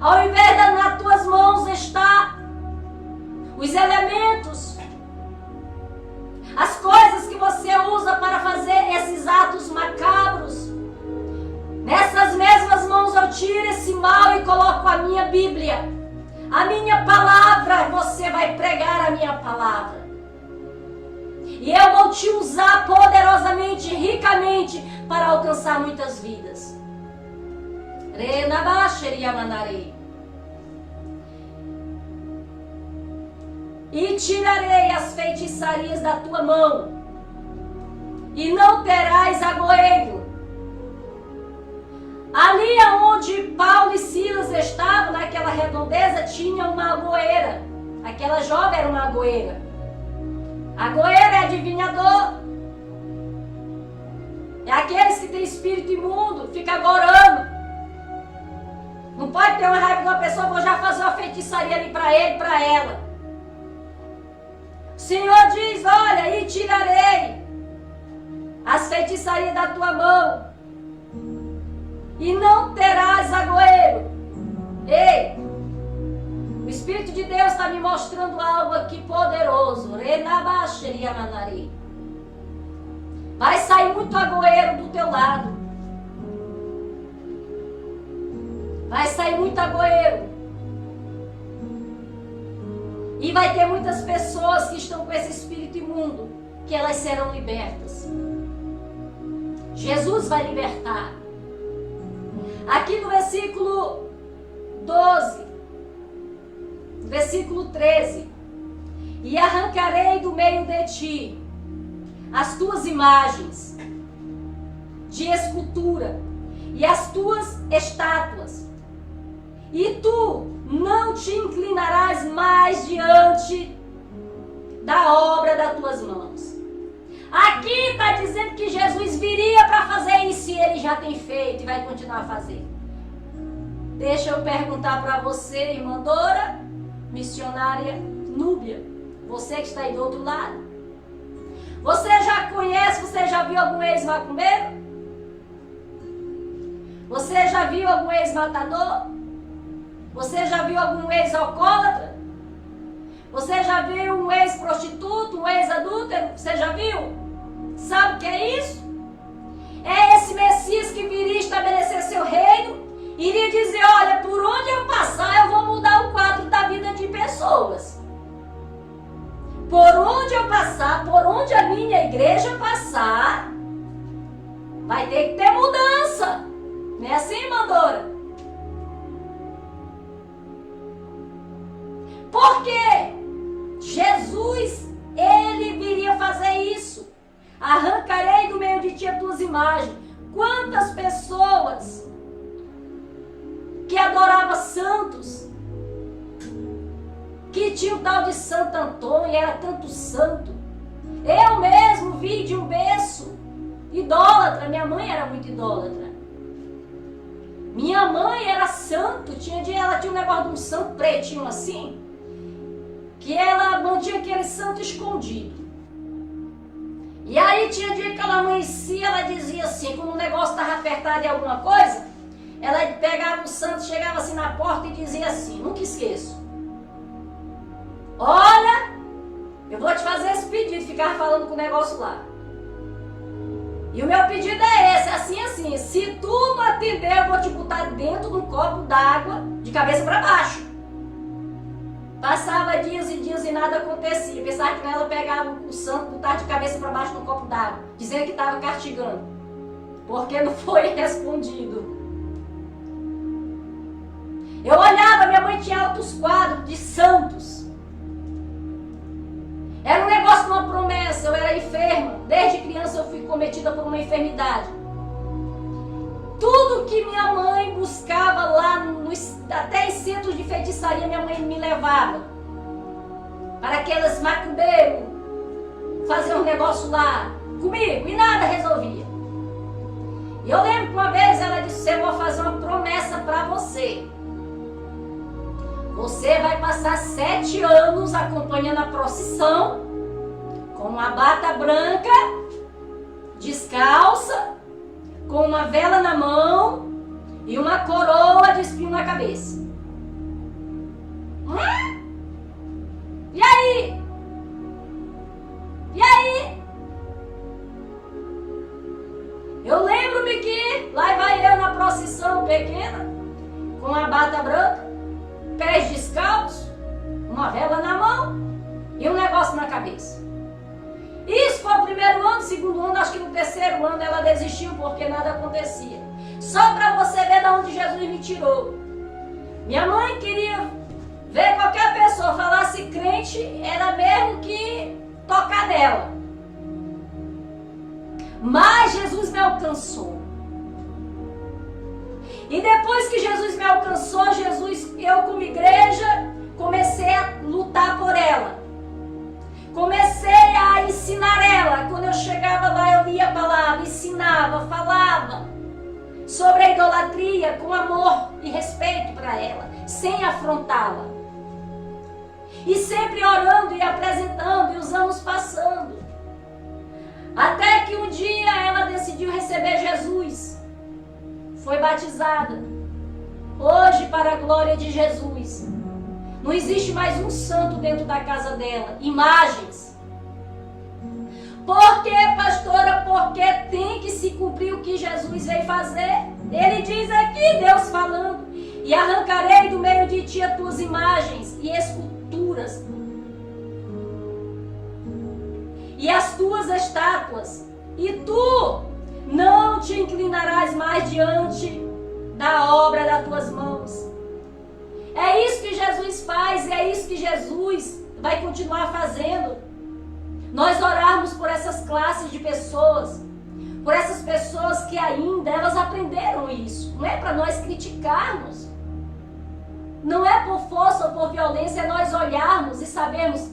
Ao invés de nas tuas mãos está os elementos, as coisas que você usa para fazer esses atos macabros. Nessas mesmas mãos eu tiro esse mal e coloco a minha Bíblia, a minha palavra. Você vai pregar a minha palavra. E eu vou te usar poderosamente, ricamente, para alcançar muitas vidas. E tirarei as feitiçarias da tua mão, e não terás agoeiro. Ali onde Paulo e Silas estavam, naquela redondeza, tinha uma agoeira. Aquela jovem era uma agoeira. Agoeiro é adivinhador. É aqueles que têm espírito imundo, fica agorando. Não pode ter uma raiva de uma pessoa, vou já fazer uma feitiçaria ali para ele, para ela. O Senhor diz, olha, e tirarei as feitiçarias da tua mão, e não terás agoeiro. Ei, o Espírito de Deus está me mostrando algo aqui poderoso. Vai sair muito agoeiro do teu lado. Vai sair muito agoeiro. E vai ter muitas pessoas que estão com esse espírito imundo, que elas serão libertas. Jesus vai libertar. Aqui no versículo 12, versículo 13. E arrancarei do meio de ti as tuas imagens de escultura e as tuas estátuas, e tu não te inclinarás mais diante da obra das tuas mãos. Aqui está dizendo que Jesus viria para fazer isso, e ele já tem feito e vai continuar a fazer. Deixa eu perguntar para você, irmã Dora, missionária Núbia, você que está aí do outro lado. Você já conhece, você já viu algum ex-macumbeiro? Você já viu algum ex-matador? Você já viu algum ex-alcoólatra? Você já viu um ex-prostituto, um ex-adúltero? Você já viu? Sabe o que é isso? É esse Messias que viria estabelecer seu reino, iria dizer, olha, por onde eu passar eu vou mudar o quadro da vida de pessoas. Por onde eu passar, por onde a minha igreja passar, vai ter que ter mudança. Não é assim, irmã Dora? Por quê? Jesus, ele viria fazer isso. Arrancarei do meio de ti as tuas imagens. Quantas pessoas que adoravam santos, que tinha o tal de Santo Antônio, era tanto santo. Eu mesmo vi de um berço idólatra. Minha mãe era muito idólatra. Minha mãe era santo. Ela tinha um negócio de um santo pretinho assim, que ela mantinha aquele santo escondido. E aí tinha dia que ela amanhecia, ela dizia assim, quando o negócio estava apertado em alguma coisa, ela pegava o santo, chegava assim na porta e dizia assim, nunca esqueço, olha, eu vou te fazer esse pedido, ficar falando com o negócio lá. E o meu pedido é esse, assim, se tu não atender, eu vou te botar dentro de um copo d'água, de cabeça para baixo. Passava dias e dias e nada acontecia. Pensava que ela pegava o santo, botava de cabeça para baixo no copo d'água, dizendo que estava castigando, porque não foi respondido. Eu olhava, minha mãe tinha altos quadros de santos. Era um negócio de uma promessa. Eu era enferma. Desde criança eu fui cometida por uma enfermidade. Tudo que minha mãe buscava feitiçaria minha mãe me levava. Para aquelas macumbeiros fazer um negócio lá comigo e nada resolvia. E eu lembro que uma vez ela disse: eu vou fazer uma promessa para você. Você vai passar 7 anos acompanhando a procissão com uma bata branca, descalça, com uma vela na mão e uma coroa de espinho na cabeça. E aí? E aí? Eu lembro-me que lá vai eu na procissão pequena, com a bata branca, pés descalços, uma vela na mão e um negócio na cabeça. Isso foi o primeiro ano, segundo ano, acho que no terceiro ano ela desistiu porque nada acontecia. Só para você ver de onde Jesus me tirou. Minha mãe queria ver qualquer pessoa falasse crente, era mesmo que tocar nela. Mas Jesus me alcançou. E depois que Jesus me alcançou, eu como igreja, comecei a lutar por ela. Comecei a ensinar ela. Quando eu chegava lá, eu lia a palavra, ensinava, falava sobre a idolatria com amor e respeito para ela, sem afrontá-la. E sempre orando e apresentando, e os anos passando. Até que um dia ela decidiu receber Jesus. Foi batizada. Hoje, para a glória de Jesus, não existe mais um santo dentro da casa dela. Imagens. Por quê, pastora? Porque tem que se cumprir o que Jesus veio fazer. Ele diz aqui, Deus falando: e arrancarei do meio de ti as tuas imagens e esculturas e as tuas estátuas, e tu não te inclinarás mais diante da obra das tuas mãos. É isso que Jesus faz, e é isso que Jesus vai continuar fazendo. Nós orarmos por essas classes de pessoas, por essas pessoas que ainda elas aprenderam isso. Não é para nós criticarmos, não é por força ou por violência, é nós olharmos e sabermos.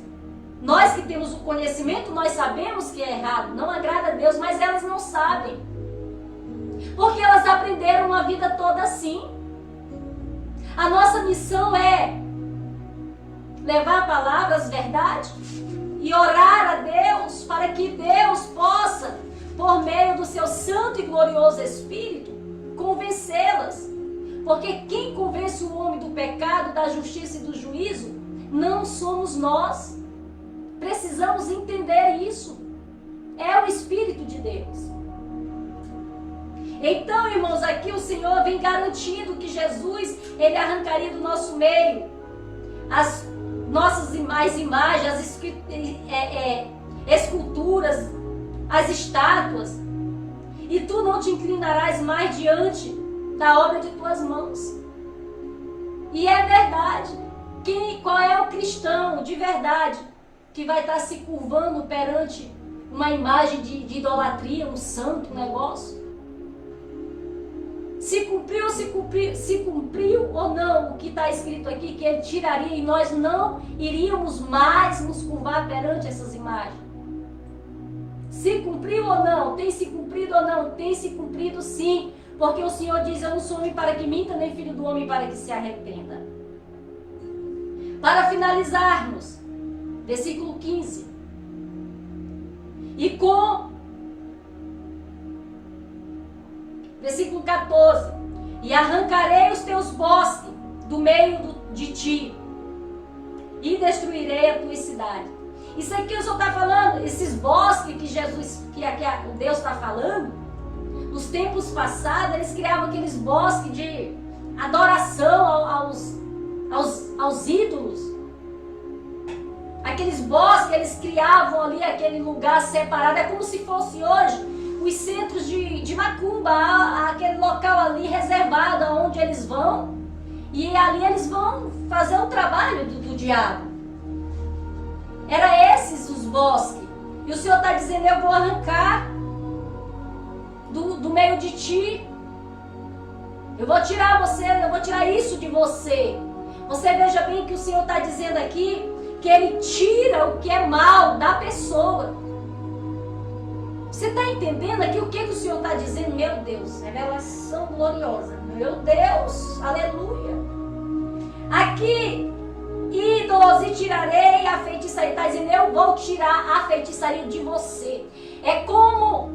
Nós que temos o conhecimento, nós sabemos que é errado, não agrada a Deus, mas elas não sabem. Porque elas aprenderam a vida toda assim. A nossa missão é levar a palavra, as verdades, e orar a Deus para que Deus possa, por meio do seu santo e glorioso Espírito, convencê-las. Porque quem convence o homem do pecado, da justiça e do juízo, não somos nós. Precisamos entender isso. É o Espírito de Deus. Então, irmãos, aqui o Senhor vem garantindo que Jesus, Ele arrancaria do nosso meio as nossas imagens, as esculturas, as estátuas. E tu não te inclinarás mais diante da obra de tuas mãos. E é verdade. Qual é o cristão de verdade que vai estar se curvando perante uma imagem de idolatria, um santo negócio? Se cumpriu ou não o que está escrito aqui, que Ele tiraria e nós não iríamos mais nos curvar perante essas imagens. Se cumpriu ou não, tem se cumprido ou não, tem se cumprido sim, porque o Senhor diz: eu não sou homem para que minta, nem filho do homem para que se arrependa. Para finalizarmos, versículo 15. Versículo 14. E arrancarei os teus bosques do meio de ti, e destruirei a tua cidade. Isso aqui o Senhor está falando, esses bosques que Deus está falando, nos tempos passados, eles criavam aqueles bosques de adoração aos ídolos. Aqueles bosques, eles criavam ali aquele lugar separado. É como se fosse hoje os centros de macumba, aquele local ali reservado onde eles vão, e ali eles vão fazer o trabalho do diabo. Era esses os bosques. E o Senhor está dizendo: eu vou arrancar do meio de ti. Eu vou tirar você, eu vou tirar isso de você. Você veja bem que o Senhor está dizendo aqui que Ele tira o que é mal da pessoa. Você está entendendo aqui o que o Senhor está dizendo? Meu Deus, revelação gloriosa. Meu Deus, aleluia. Aqui, ídolos e tirarei a feitiçaria. Está dizendo, eu vou tirar a feitiçaria de você. É como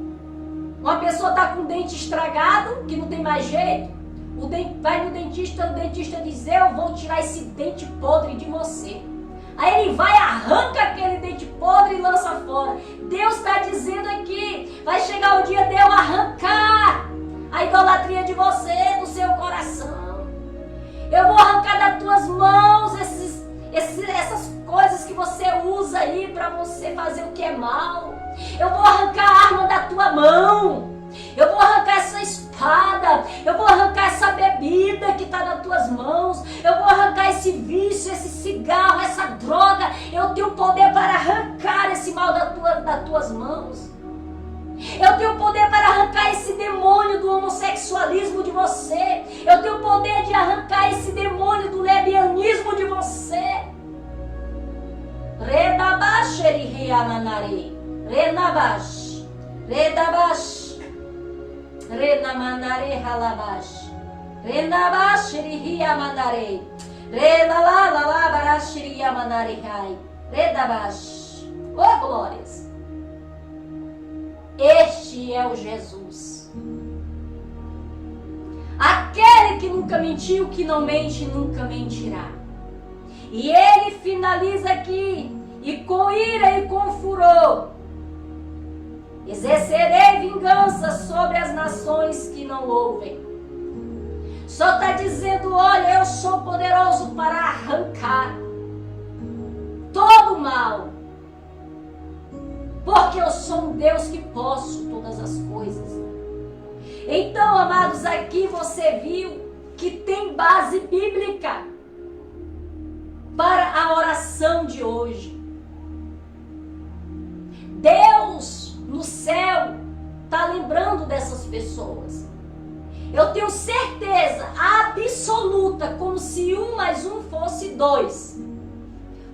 uma pessoa está com o dente estragado, que não tem mais jeito. Vai no dentista, o dentista diz, eu vou tirar esse dente podre de você. Aí ele vai, arranca aquele dente podre e lança fora. Deus está dizendo aqui, vai chegar o dia de eu arrancar a idolatria de você, do seu coração. Eu vou arrancar das tuas mãos essas coisas que você usa aí para você fazer o que é mal. Eu vou arrancar a arma da tua mão. Eu vou arrancar essa espada. Eu vou arrancar essa bebida que está nas tuas mãos. Eu vou arrancar esse vício, esse cigarro, essa droga. Eu tenho poder para arrancar esse mal das tuas mãos. Eu tenho poder para arrancar esse demônio do homossexualismo de você. Eu tenho poder de arrancar esse demônio do lesbianismo de você. Redabash erihiamanare. Renabash. Redabash. Renamanare halabash. Renabash erihiamanare. Relalalabarashiri yamanare hai. Redabash. Oh, glórias. Este é o Jesus. Aquele que nunca mentiu, que não mente, nunca mentirá. E ele finaliza aqui, e com ira e com furor, exercerei vingança sobre as nações que não ouvem. Só está dizendo, olha, eu sou poderoso para arrancar todo o mal. Porque eu sou um Deus que posso todas as coisas. Então, amados, aqui você viu que tem base bíblica para a oração de hoje. Deus no céu está lembrando dessas pessoas. Eu tenho certeza absoluta, como se 1 mais 1 fosse 2.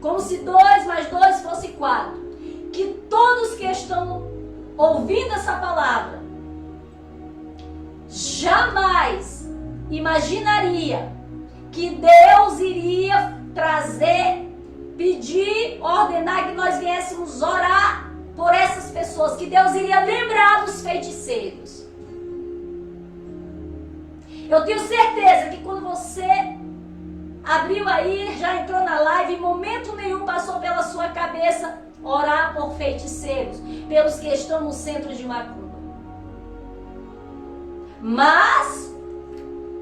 Como se 2 mais 2 fosse 4. Que todos que estão ouvindo essa palavra jamais imaginaria que Deus iria trazer, pedir, ordenar que nós viéssemos orar por essas pessoas, que Deus iria lembrar dos feiticeiros. Eu tenho certeza que quando você abriu aí, já entrou na live, em momento nenhum passou pela sua cabeça orar por feiticeiros, pelos que estão no centro de macumba. Mas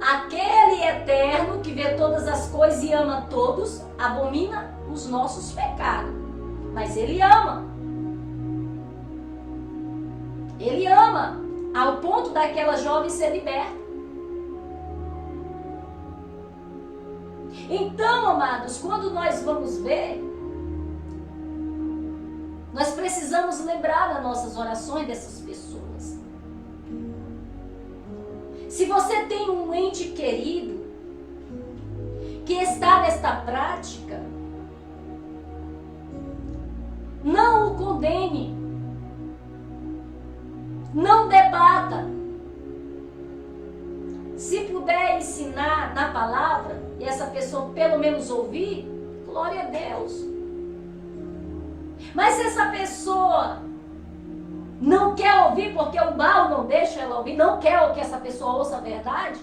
aquele eterno que vê todas as coisas e ama todos, abomina os nossos pecados. Mas ele ama. Ele ama ao ponto daquela jovem ser liberta. Então, amados, quando nós vamos ver, nós precisamos lembrar das nossas orações dessas pessoas. Se você tem um ente querido que está nesta prática, não o condene, não debata. Se puder ensinar na palavra e essa pessoa pelo menos ouvir, glória a Deus. Mas se essa pessoa não quer ouvir porque o mal não deixa ela ouvir, não quer que essa pessoa ouça a verdade,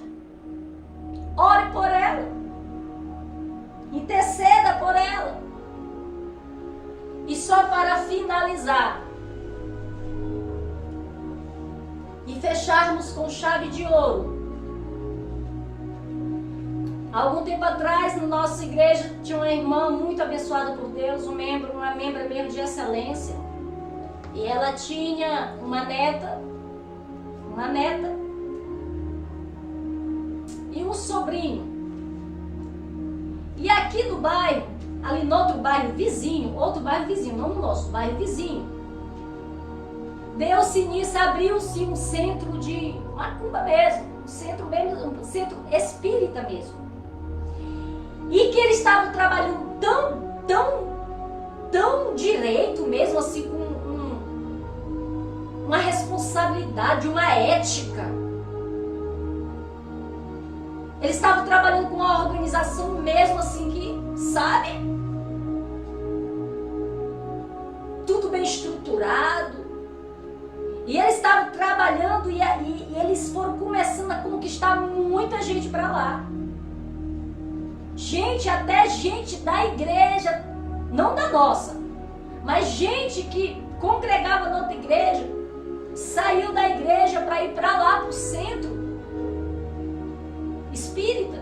ore por ela, interceda por ela. E só para finalizar e fecharmos com chave de ouro, algum tempo atrás, na nossa igreja, tinha uma irmã muito abençoada por Deus, uma membra mesmo de excelência. E ela tinha uma neta e um sobrinho. E aqui no bairro, ali no outro bairro vizinho, não no nosso, bairro vizinho, deu-se início, abriu-se um centro de macumba mesmo, um centro espírita mesmo. E que eles estavam trabalhando tão direito mesmo, assim, com uma responsabilidade, uma ética. Eles estavam trabalhando com uma organização mesmo assim que, sabe? Tudo bem estruturado. E eles estavam trabalhando e eles foram começando a conquistar muita gente para lá. Gente, até gente da igreja, não da nossa, mas gente que congregava na outra igreja, saiu da igreja para ir para lá, para o centro espírita.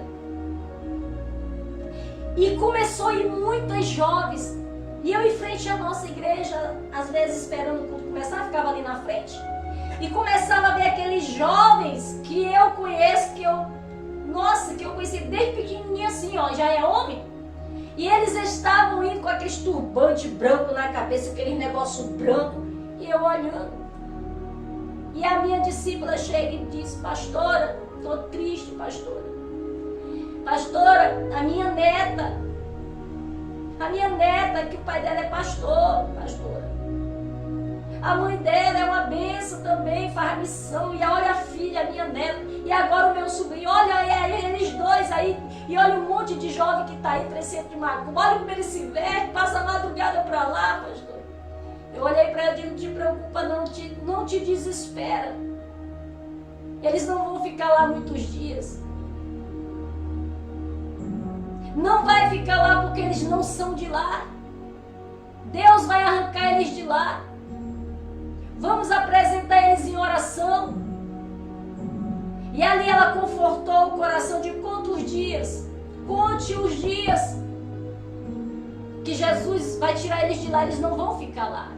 E começou a ir muitas jovens. E eu em frente à nossa igreja, às vezes esperando o culto começar, ficava ali na frente. E começava a ver aqueles jovens que eu conheço, que eu conheci desde pequenininho assim, ó, já é homem. E eles estavam indo com aqueles turbante branco na cabeça, aquele negócio branco. E eu olhando. E a minha discípula chega e diz: pastora, estou triste, pastora. Pastora, a minha neta, que o pai dela é pastor, pastora. A mãe dela é uma benção também, faz missão. E olha a filha, a minha neta. E agora o meu sobrinho, olha eles dois aí. E olha um monte de jovem que está aí, 300 de Macumba. Olha como eles se vestem, passa a madrugada para lá, pastor. Eu olhei para ela e disse: não te preocupa, não te desespera. Eles não vão ficar lá muitos dias. Não vai ficar lá porque eles não são de lá. Deus vai arrancar eles de lá. Vamos apresentar eles em oração. E ali ela confortou o coração de quantos dias? Conte os dias que Jesus vai tirar eles de lá, eles não vão ficar lá.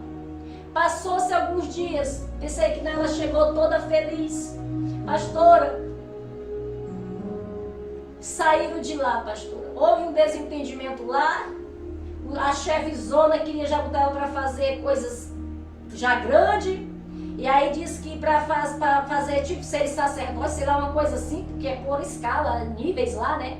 Passou-se alguns dias, pensei que ela chegou toda feliz. Pastora, saíram de lá, pastora. Houve um desentendimento lá. A chefezona queria já botar ela para fazer coisas já grande. E aí disse que para fazer tipo ser sacerdote, sei lá, uma coisa assim, porque é por escala, níveis lá, né?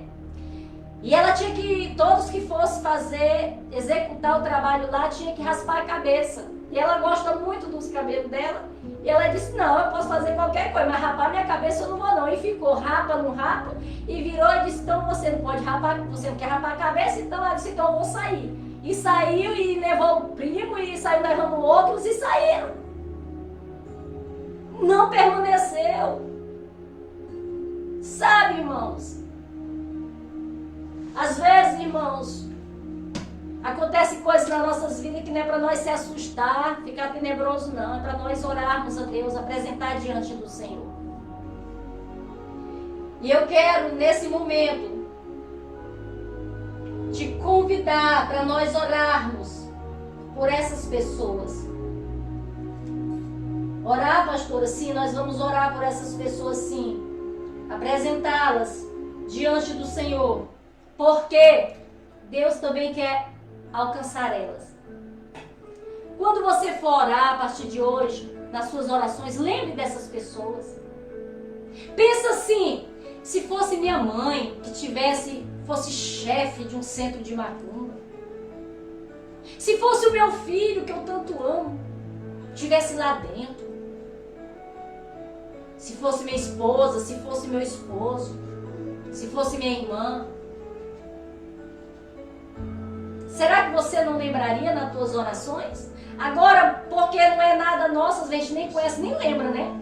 E ela tinha que, todos que fossem executar o trabalho lá, tinha que raspar a cabeça. E ela gosta muito dos cabelos dela. E ela disse: não, eu posso fazer qualquer coisa, mas rapar minha cabeça eu não vou não. E ficou, rapa, não rapa. E virou e disse: então você não pode rapar, você não quer rapar a cabeça, então ela disse: então eu vou sair. E saiu e levou o primo e saiu levando outros e saíram. Não permaneceu. Sabe, irmãos? Às vezes, irmãos, acontece coisas nas nossas vidas que não é para nós se assustar, ficar tenebroso, não. É para nós orarmos a Deus, apresentar diante do Senhor. E eu quero, nesse momento, te convidar para nós orarmos por essas pessoas. Orar, pastora, sim, nós vamos orar por essas pessoas, sim. Apresentá-las diante do Senhor. Porque Deus também quer alcançar elas. Quando você for orar a partir de hoje, nas suas orações, lembre dessas pessoas. Pensa assim: se fosse minha mãe que fosse chefe de um centro de macumba, se fosse o meu filho que eu tanto amo, estivesse lá dentro, se fosse minha esposa, se fosse meu esposo, se fosse minha irmã, será que você não lembraria nas tuas orações? Agora, porque não é nada nosso, a gente nem conhece, nem lembra, né?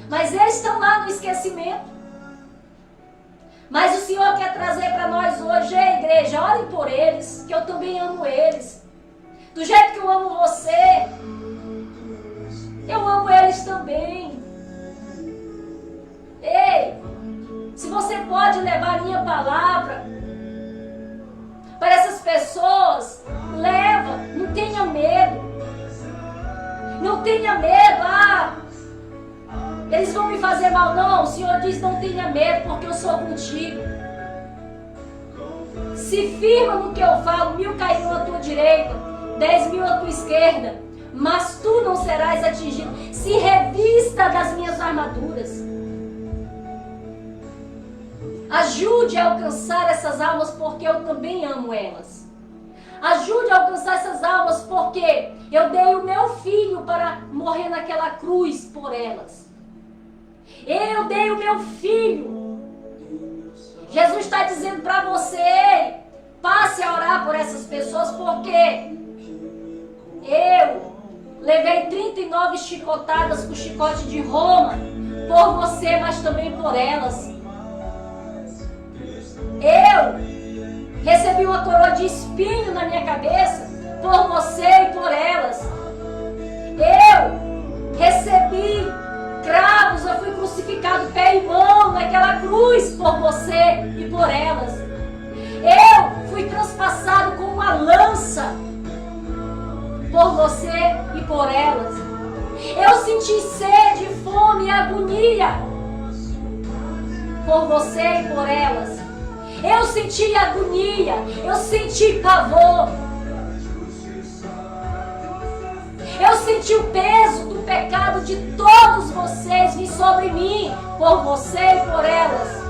Mas eles estão lá no esquecimento. Mas o Senhor quer trazer para nós hoje: ei, igreja, orem por eles, que eu também amo eles. Do jeito que eu amo você, eu amo eles também. Ei, se você pode levar a minha palavra para essas pessoas, leva, não tenha medo. Não tenha medo, eles vão me fazer mal. Não, o Senhor diz: não tenha medo, porque eu sou contigo. Se firma no que eu falo, 1000 cairão à tua direita, 10.000 à tua esquerda, mas tu não serás atingido. Se revista das minhas armaduras. Ajude a alcançar essas almas, porque eu também amo elas. Ajude a alcançar essas almas, porque eu dei o meu filho para morrer naquela cruz por elas. Eu dei o meu filho. Jesus está dizendo para você, passe a orar por essas pessoas, porque eu levei 39 chicotadas com o chicote de Roma, por você, mas também por elas. Eu recebi uma coroa de espinho na minha cabeça, por você e por elas. Eu recebi cravos, eu fui crucificado pé e mão naquela cruz por você e por elas. Eu fui transpassado com uma lança por você e por elas. Eu senti sede, fome e agonia por você e por elas. Eu senti agonia, eu senti pavor. Eu senti o peso do pecado de todos vocês vir sobre mim, por você e por elas.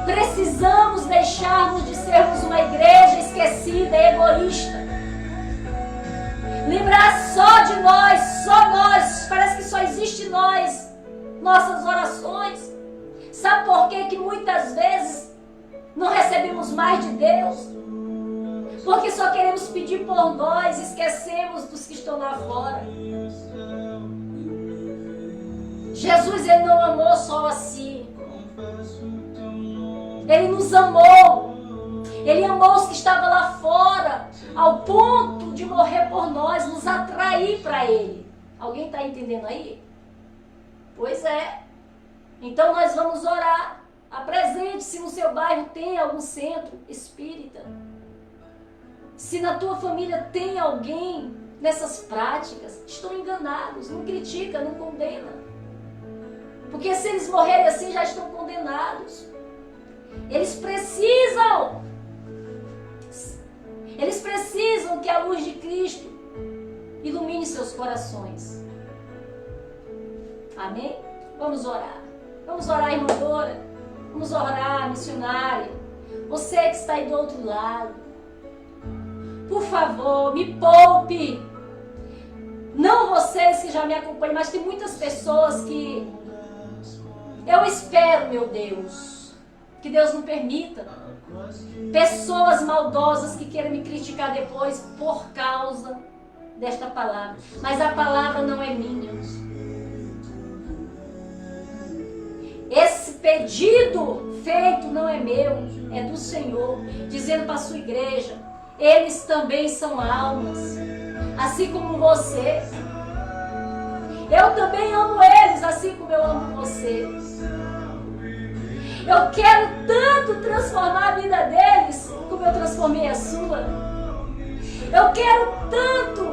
Precisamos deixarmos de sermos uma igreja esquecida e egoísta. Lembrar só de nós, parece que só existe nós, nossas orações. Sabe por quê que muitas vezes não recebemos mais de Deus? Porque só queremos pedir por nós, esquecemos dos que estão lá fora. Jesus, Ele não amou só a si. Ele nos amou. Ele amou os que estavam lá fora, ao ponto de morrer por nós, nos atrair para Ele. Alguém está entendendo aí? Pois é. Então nós vamos orar. Apresente-se no seu bairro, tem algum centro espírita. Se na tua família tem alguém nessas práticas, estão enganados, não critica, não condena. Porque se eles morrerem assim, já estão condenados. Eles precisam que a luz de Cristo ilumine seus corações. Amém? Vamos orar. Vamos orar, irmã Dora. Vamos orar, missionária. Você que está aí do outro lado. Por favor, me poupe. Não vocês que já me acompanham, mas tem muitas pessoas que eu espero, meu Deus, que Deus não permita. Pessoas maldosas que queiram me criticar depois por causa desta palavra. Mas a palavra não é minha. Esse pedido feito não é meu, é do Senhor, dizendo para a sua igreja, eles também são almas, assim como você. Eu também amo eles, assim como eu amo você. Eu quero tanto transformar a vida deles, como eu transformei a sua. Eu quero tanto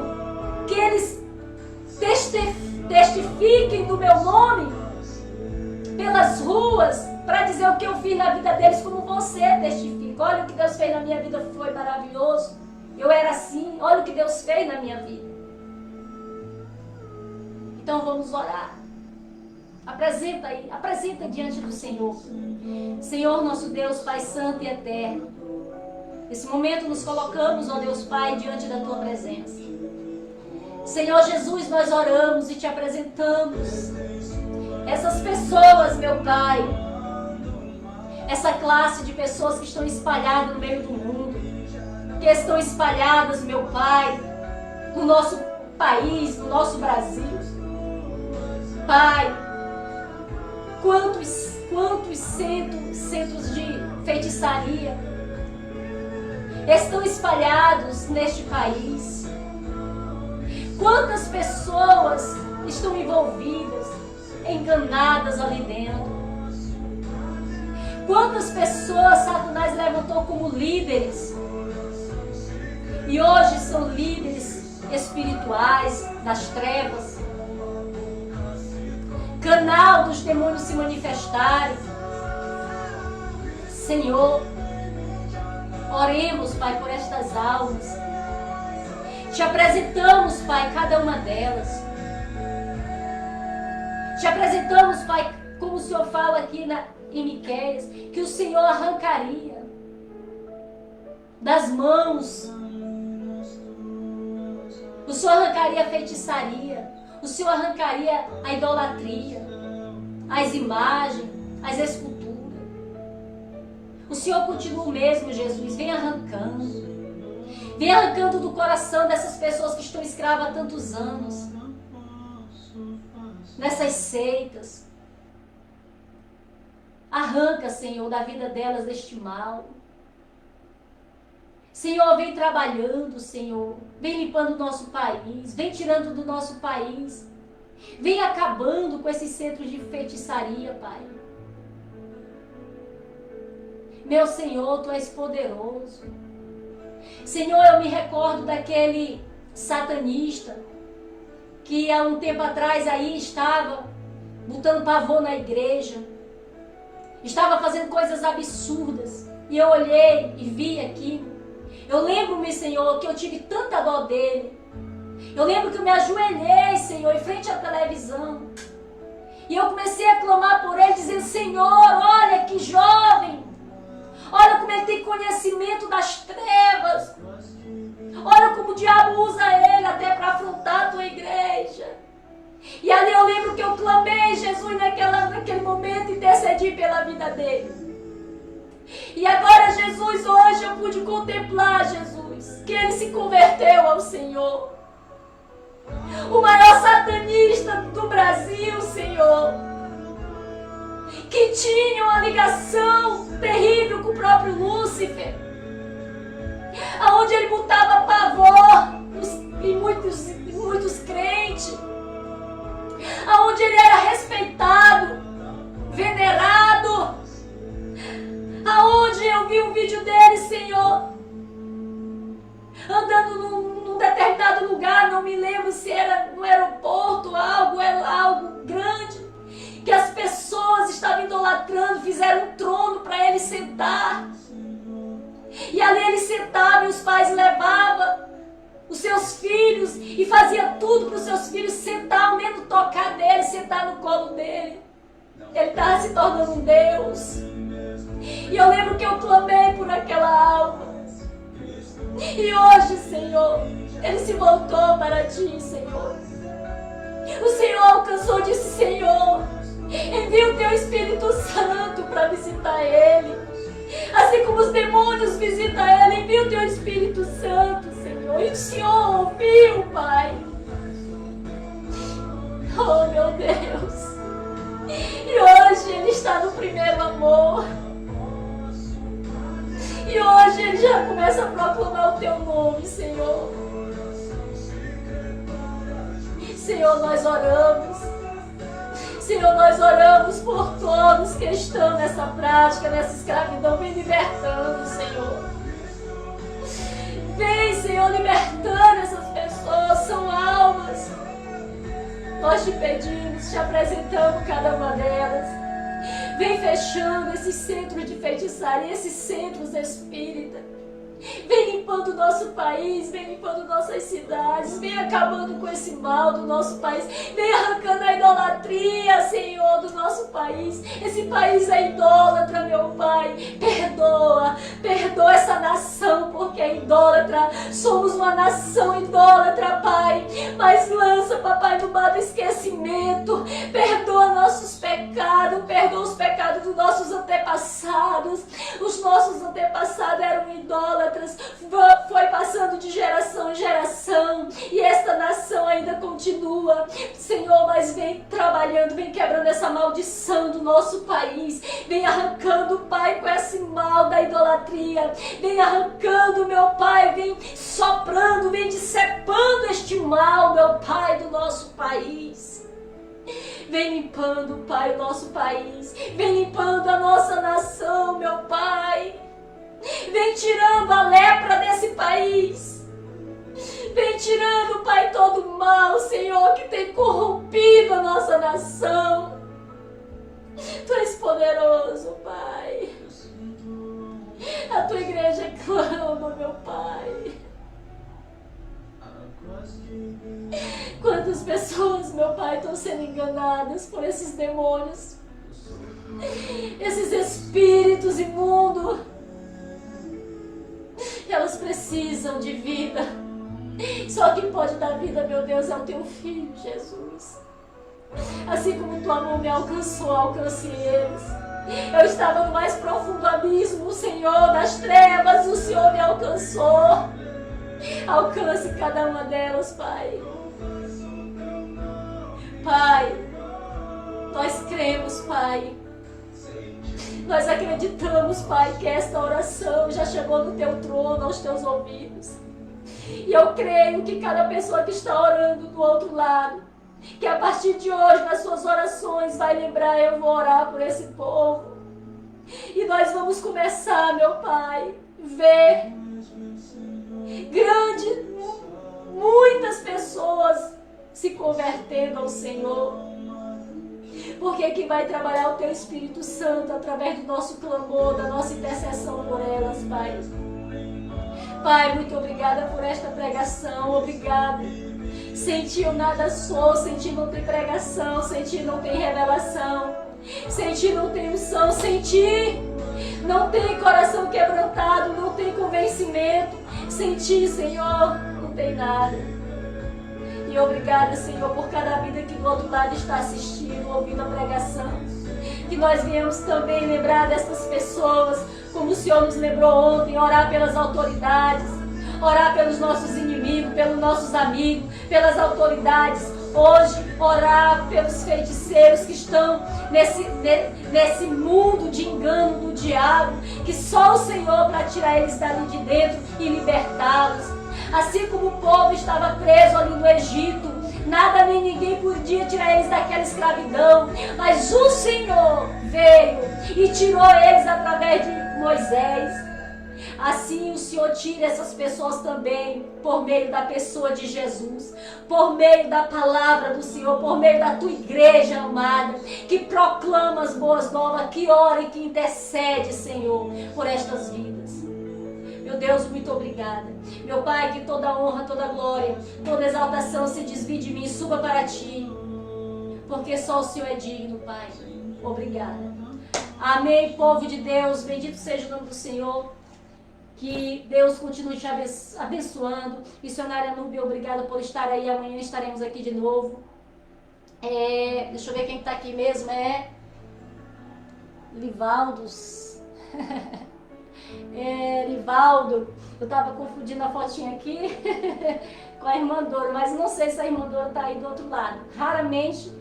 que eles testifiquem do meu nome pelas ruas, para dizer o que eu fiz na vida deles, como você testifica. Olha o que Deus fez na minha vida, foi maravilhoso. Eu era assim, olha o que Deus fez na minha vida. Então vamos orar. Apresenta aí, apresenta diante do Senhor. Senhor nosso Deus, Pai Santo e Eterno, nesse momento nos colocamos, ó Deus Pai, diante da Tua presença. Senhor Jesus, nós oramos e Te apresentamos essas pessoas, meu Pai, essa classe de pessoas que estão espalhadas no meio do mundo, que estão espalhadas, meu Pai, no nosso país, no nosso Brasil. Pai, quantos centros de feitiçaria estão espalhados neste país? Quantas pessoas estão envolvidas, enganadas ali dentro? Quantas pessoas Satanás levantou como líderes e hoje são líderes espirituais das trevas, canal dos demônios se manifestarem? Senhor, oremos, Pai, por estas almas. Te apresentamos, Pai, cada uma delas. Te apresentamos, Pai, como o Senhor fala aqui em Miqueias, que o Senhor arrancaria das mãos, o Senhor arrancaria a feitiçaria, o Senhor arrancaria a idolatria, as imagens, as esculturas. O Senhor continua o mesmo, Jesus, vem arrancando. Vem arrancando do coração dessas pessoas que estão escravas há tantos anos, nessas seitas. Arranca, Senhor, da vida delas deste mal. Senhor, vem trabalhando, Senhor. Vem limpando o nosso país. Vem tirando do nosso país. Vem acabando com esses centros de feitiçaria, Pai. Meu Senhor, Tu és poderoso. Senhor, eu me recordo daquele satanista que há um tempo atrás aí estava botando pavor na igreja. Estava fazendo coisas absurdas. E eu olhei e vi aquilo. Eu lembro-me, Senhor, que eu tive tanta dó dele. Eu lembro que eu me ajoelhei, Senhor, em frente à televisão. E eu comecei a clamar por ele, dizendo: Senhor, olha que jovem. Olha como ele tem conhecimento das trevas. Olha como o diabo usa ele até para afrontar a tua igreja. E ali eu lembro que eu clamei, Jesus, naquele momento, intercedi pela vida dele. E agora, Jesus, hoje eu pude contemplar, Jesus, que ele se converteu ao Senhor. O maior satanista do Brasil, Senhor, que tinha uma ligação terrível com o próprio Lúcifer, aonde ele botava pavor em muitos crentes, aonde ele era respeitado, venerado, aonde eu vi um vídeo dele, Senhor, andando num determinado lugar, não me lembro se era no aeroporto, algo grande, que as pessoas estavam idolatrando, fizeram um trono para ele sentar. E ali ele sentava e os pais levavam os seus filhos e fazia tudo para os seus filhos sentar, ao menos tocar nele, sentar no colo dele. Ele estava se tornando um Deus. E eu lembro que eu clamei por aquela alma. E hoje, Senhor, ele se voltou para Ti, Senhor. O Senhor alcançou, disse: Senhor, envia o Teu Espírito Santo para visitar ele. Assim como os demônios visitam ele, envia o Teu Espírito Santo, Senhor. E o Senhor ouviu, Pai. Oh, meu Deus. E hoje ele está no primeiro amor. E hoje ele já começa a proclamar o Teu nome, Senhor. Senhor, nós oramos. Senhor, nós oramos por todos que estão nessa prática, nessa escravidão. Vem libertando, Senhor. Vem, Senhor, libertando essas pessoas. São almas. Nós te pedimos, te apresentamos cada uma delas. Vem fechando esses centros de feitiçaria, esses centros espíritas. Vem limpando o nosso país, vem limpando nossas cidades, vem acabando com esse mal do nosso país, vem arrancando a idolatria, Senhor, do nosso país. Esse país é idólatra, meu Pai. Perdoa essa nação, porque é idólatra. Somos uma nação idólatra, Pai. Mas lança, Papai, no mar do esquecimento. Perdoa nossos pecados, perdoa os pecados dos nossos antepassados. Os nossos antepassados eram idólatras. Foi passando de geração em geração e esta nação ainda continua, Senhor, mas vem trabalhando, vem quebrando essa maldição do nosso país, vem arrancando, Pai, com esse mal da idolatria, vem arrancando, meu Pai, vem soprando, vem discepando este mal, meu Pai, do nosso país. Vem limpando, Pai, o nosso país, vem limpando a nossa nação, meu Pai. Vem tirando a lepra desse país. Vem tirando, Pai, todo o mal, Senhor, que tem corrompido a nossa nação. Tu és poderoso, Pai. A tua igreja clama, meu Pai. Quantas pessoas, meu Pai, estão sendo enganadas por esses demônios Esses espíritos imundos, elas precisam de vida. Só quem pode dar vida, meu Deus, é o teu Filho, Jesus. Assim como tua mão me alcançou, alcance eles. Eu estava no mais profundo abismo, Senhor, das trevas, o Senhor me alcançou. Alcance cada uma delas, Pai. Pai, nós cremos, Pai. Nós acreditamos, Pai, que esta oração já chegou no teu trono, aos teus ouvidos. E eu creio que cada pessoa que está orando do outro lado, que a partir de hoje, nas suas orações, vai lembrar: eu vou orar por esse povo. E nós vamos começar, meu Pai, ver muitas pessoas se convertendo ao Senhor. Porque quem vai trabalhar o teu Espírito Santo através do nosso clamor, da nossa intercessão por elas, Pai. Pai, muito obrigada por esta pregação, obrigada. Sem ti eu nada sou, sem ti não tem pregação, sem ti não tem revelação, sem ti não tem unção, sem ti não tem coração quebrantado, não tem convencimento, sem ti, Senhor, não tem nada. E obrigada, Senhor, por cada vida que do outro lado está assistindo, ouvindo a pregação. Que nós viemos também lembrar dessas pessoas, como o Senhor nos lembrou ontem, orar pelas autoridades, orar pelos nossos inimigos, pelos nossos amigos, pelas autoridades. Hoje, orar pelos feiticeiros que estão nesse mundo de engano do diabo, que só o Senhor para tirar eles dali de dentro e libertá-los. Assim como o povo estava preso ali no Egito, nada nem ninguém podia tirar eles daquela escravidão, mas o Senhor veio e tirou eles através de Moisés. Assim o Senhor tira essas pessoas também por meio da pessoa de Jesus, por meio da palavra do Senhor, por meio da tua igreja amada, que proclama as boas novas, que ora e que intercede, Senhor, por estas vidas. Meu Deus, muito obrigada. Meu Pai, que toda honra, toda glória, toda exaltação se desvie de mim e suba para ti, porque só o Senhor é digno, Pai. Obrigada. Amém, povo de Deus, bendito seja o nome do Senhor. Que Deus continue te abençoando. Missionária Núbia, obrigada por estar aí. Amanhã estaremos aqui de novo. Deixa eu ver quem está aqui mesmo. Livaldos. Livaldo. Eu estava confundindo a fotinha aqui com a irmã Dora, mas não sei se a irmã Dora está aí do outro lado. Raramente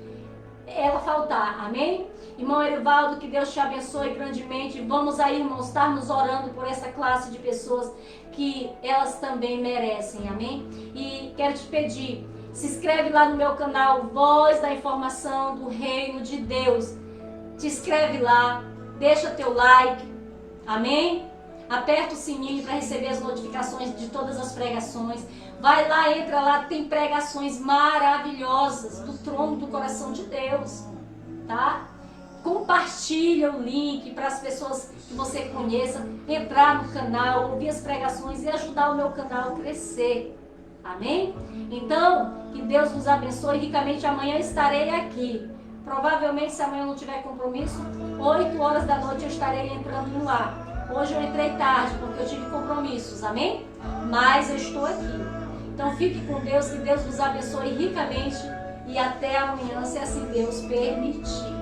ela faltar. Amém? Irmão Erivaldo, que Deus te abençoe grandemente. Vamos aí, irmãos, estarmos orando por essa classe de pessoas que elas também merecem, amém? E quero te pedir, se inscreve lá no meu canal Voz da Informação do Reino de Deus. Te inscreve lá, deixa teu like, amém? Aperta o sininho para receber as notificações de todas as pregações. Vai lá, entra lá, tem pregações maravilhosas do trono do coração de Deus, tá? Compartilha o link para as pessoas que você conheça, entrar no canal, ouvir as pregações e ajudar o meu canal a crescer. Amém? Então, que Deus nos abençoe ricamente. Amanhã estarei aqui. Provavelmente, se amanhã não tiver compromisso, 8 horas da noite eu estarei entrando no ar. Hoje eu entrei tarde porque eu tive compromissos, amém? Mas eu estou aqui. Então fique com Deus, que Deus nos abençoe ricamente e até amanhã, se assim Deus permitir.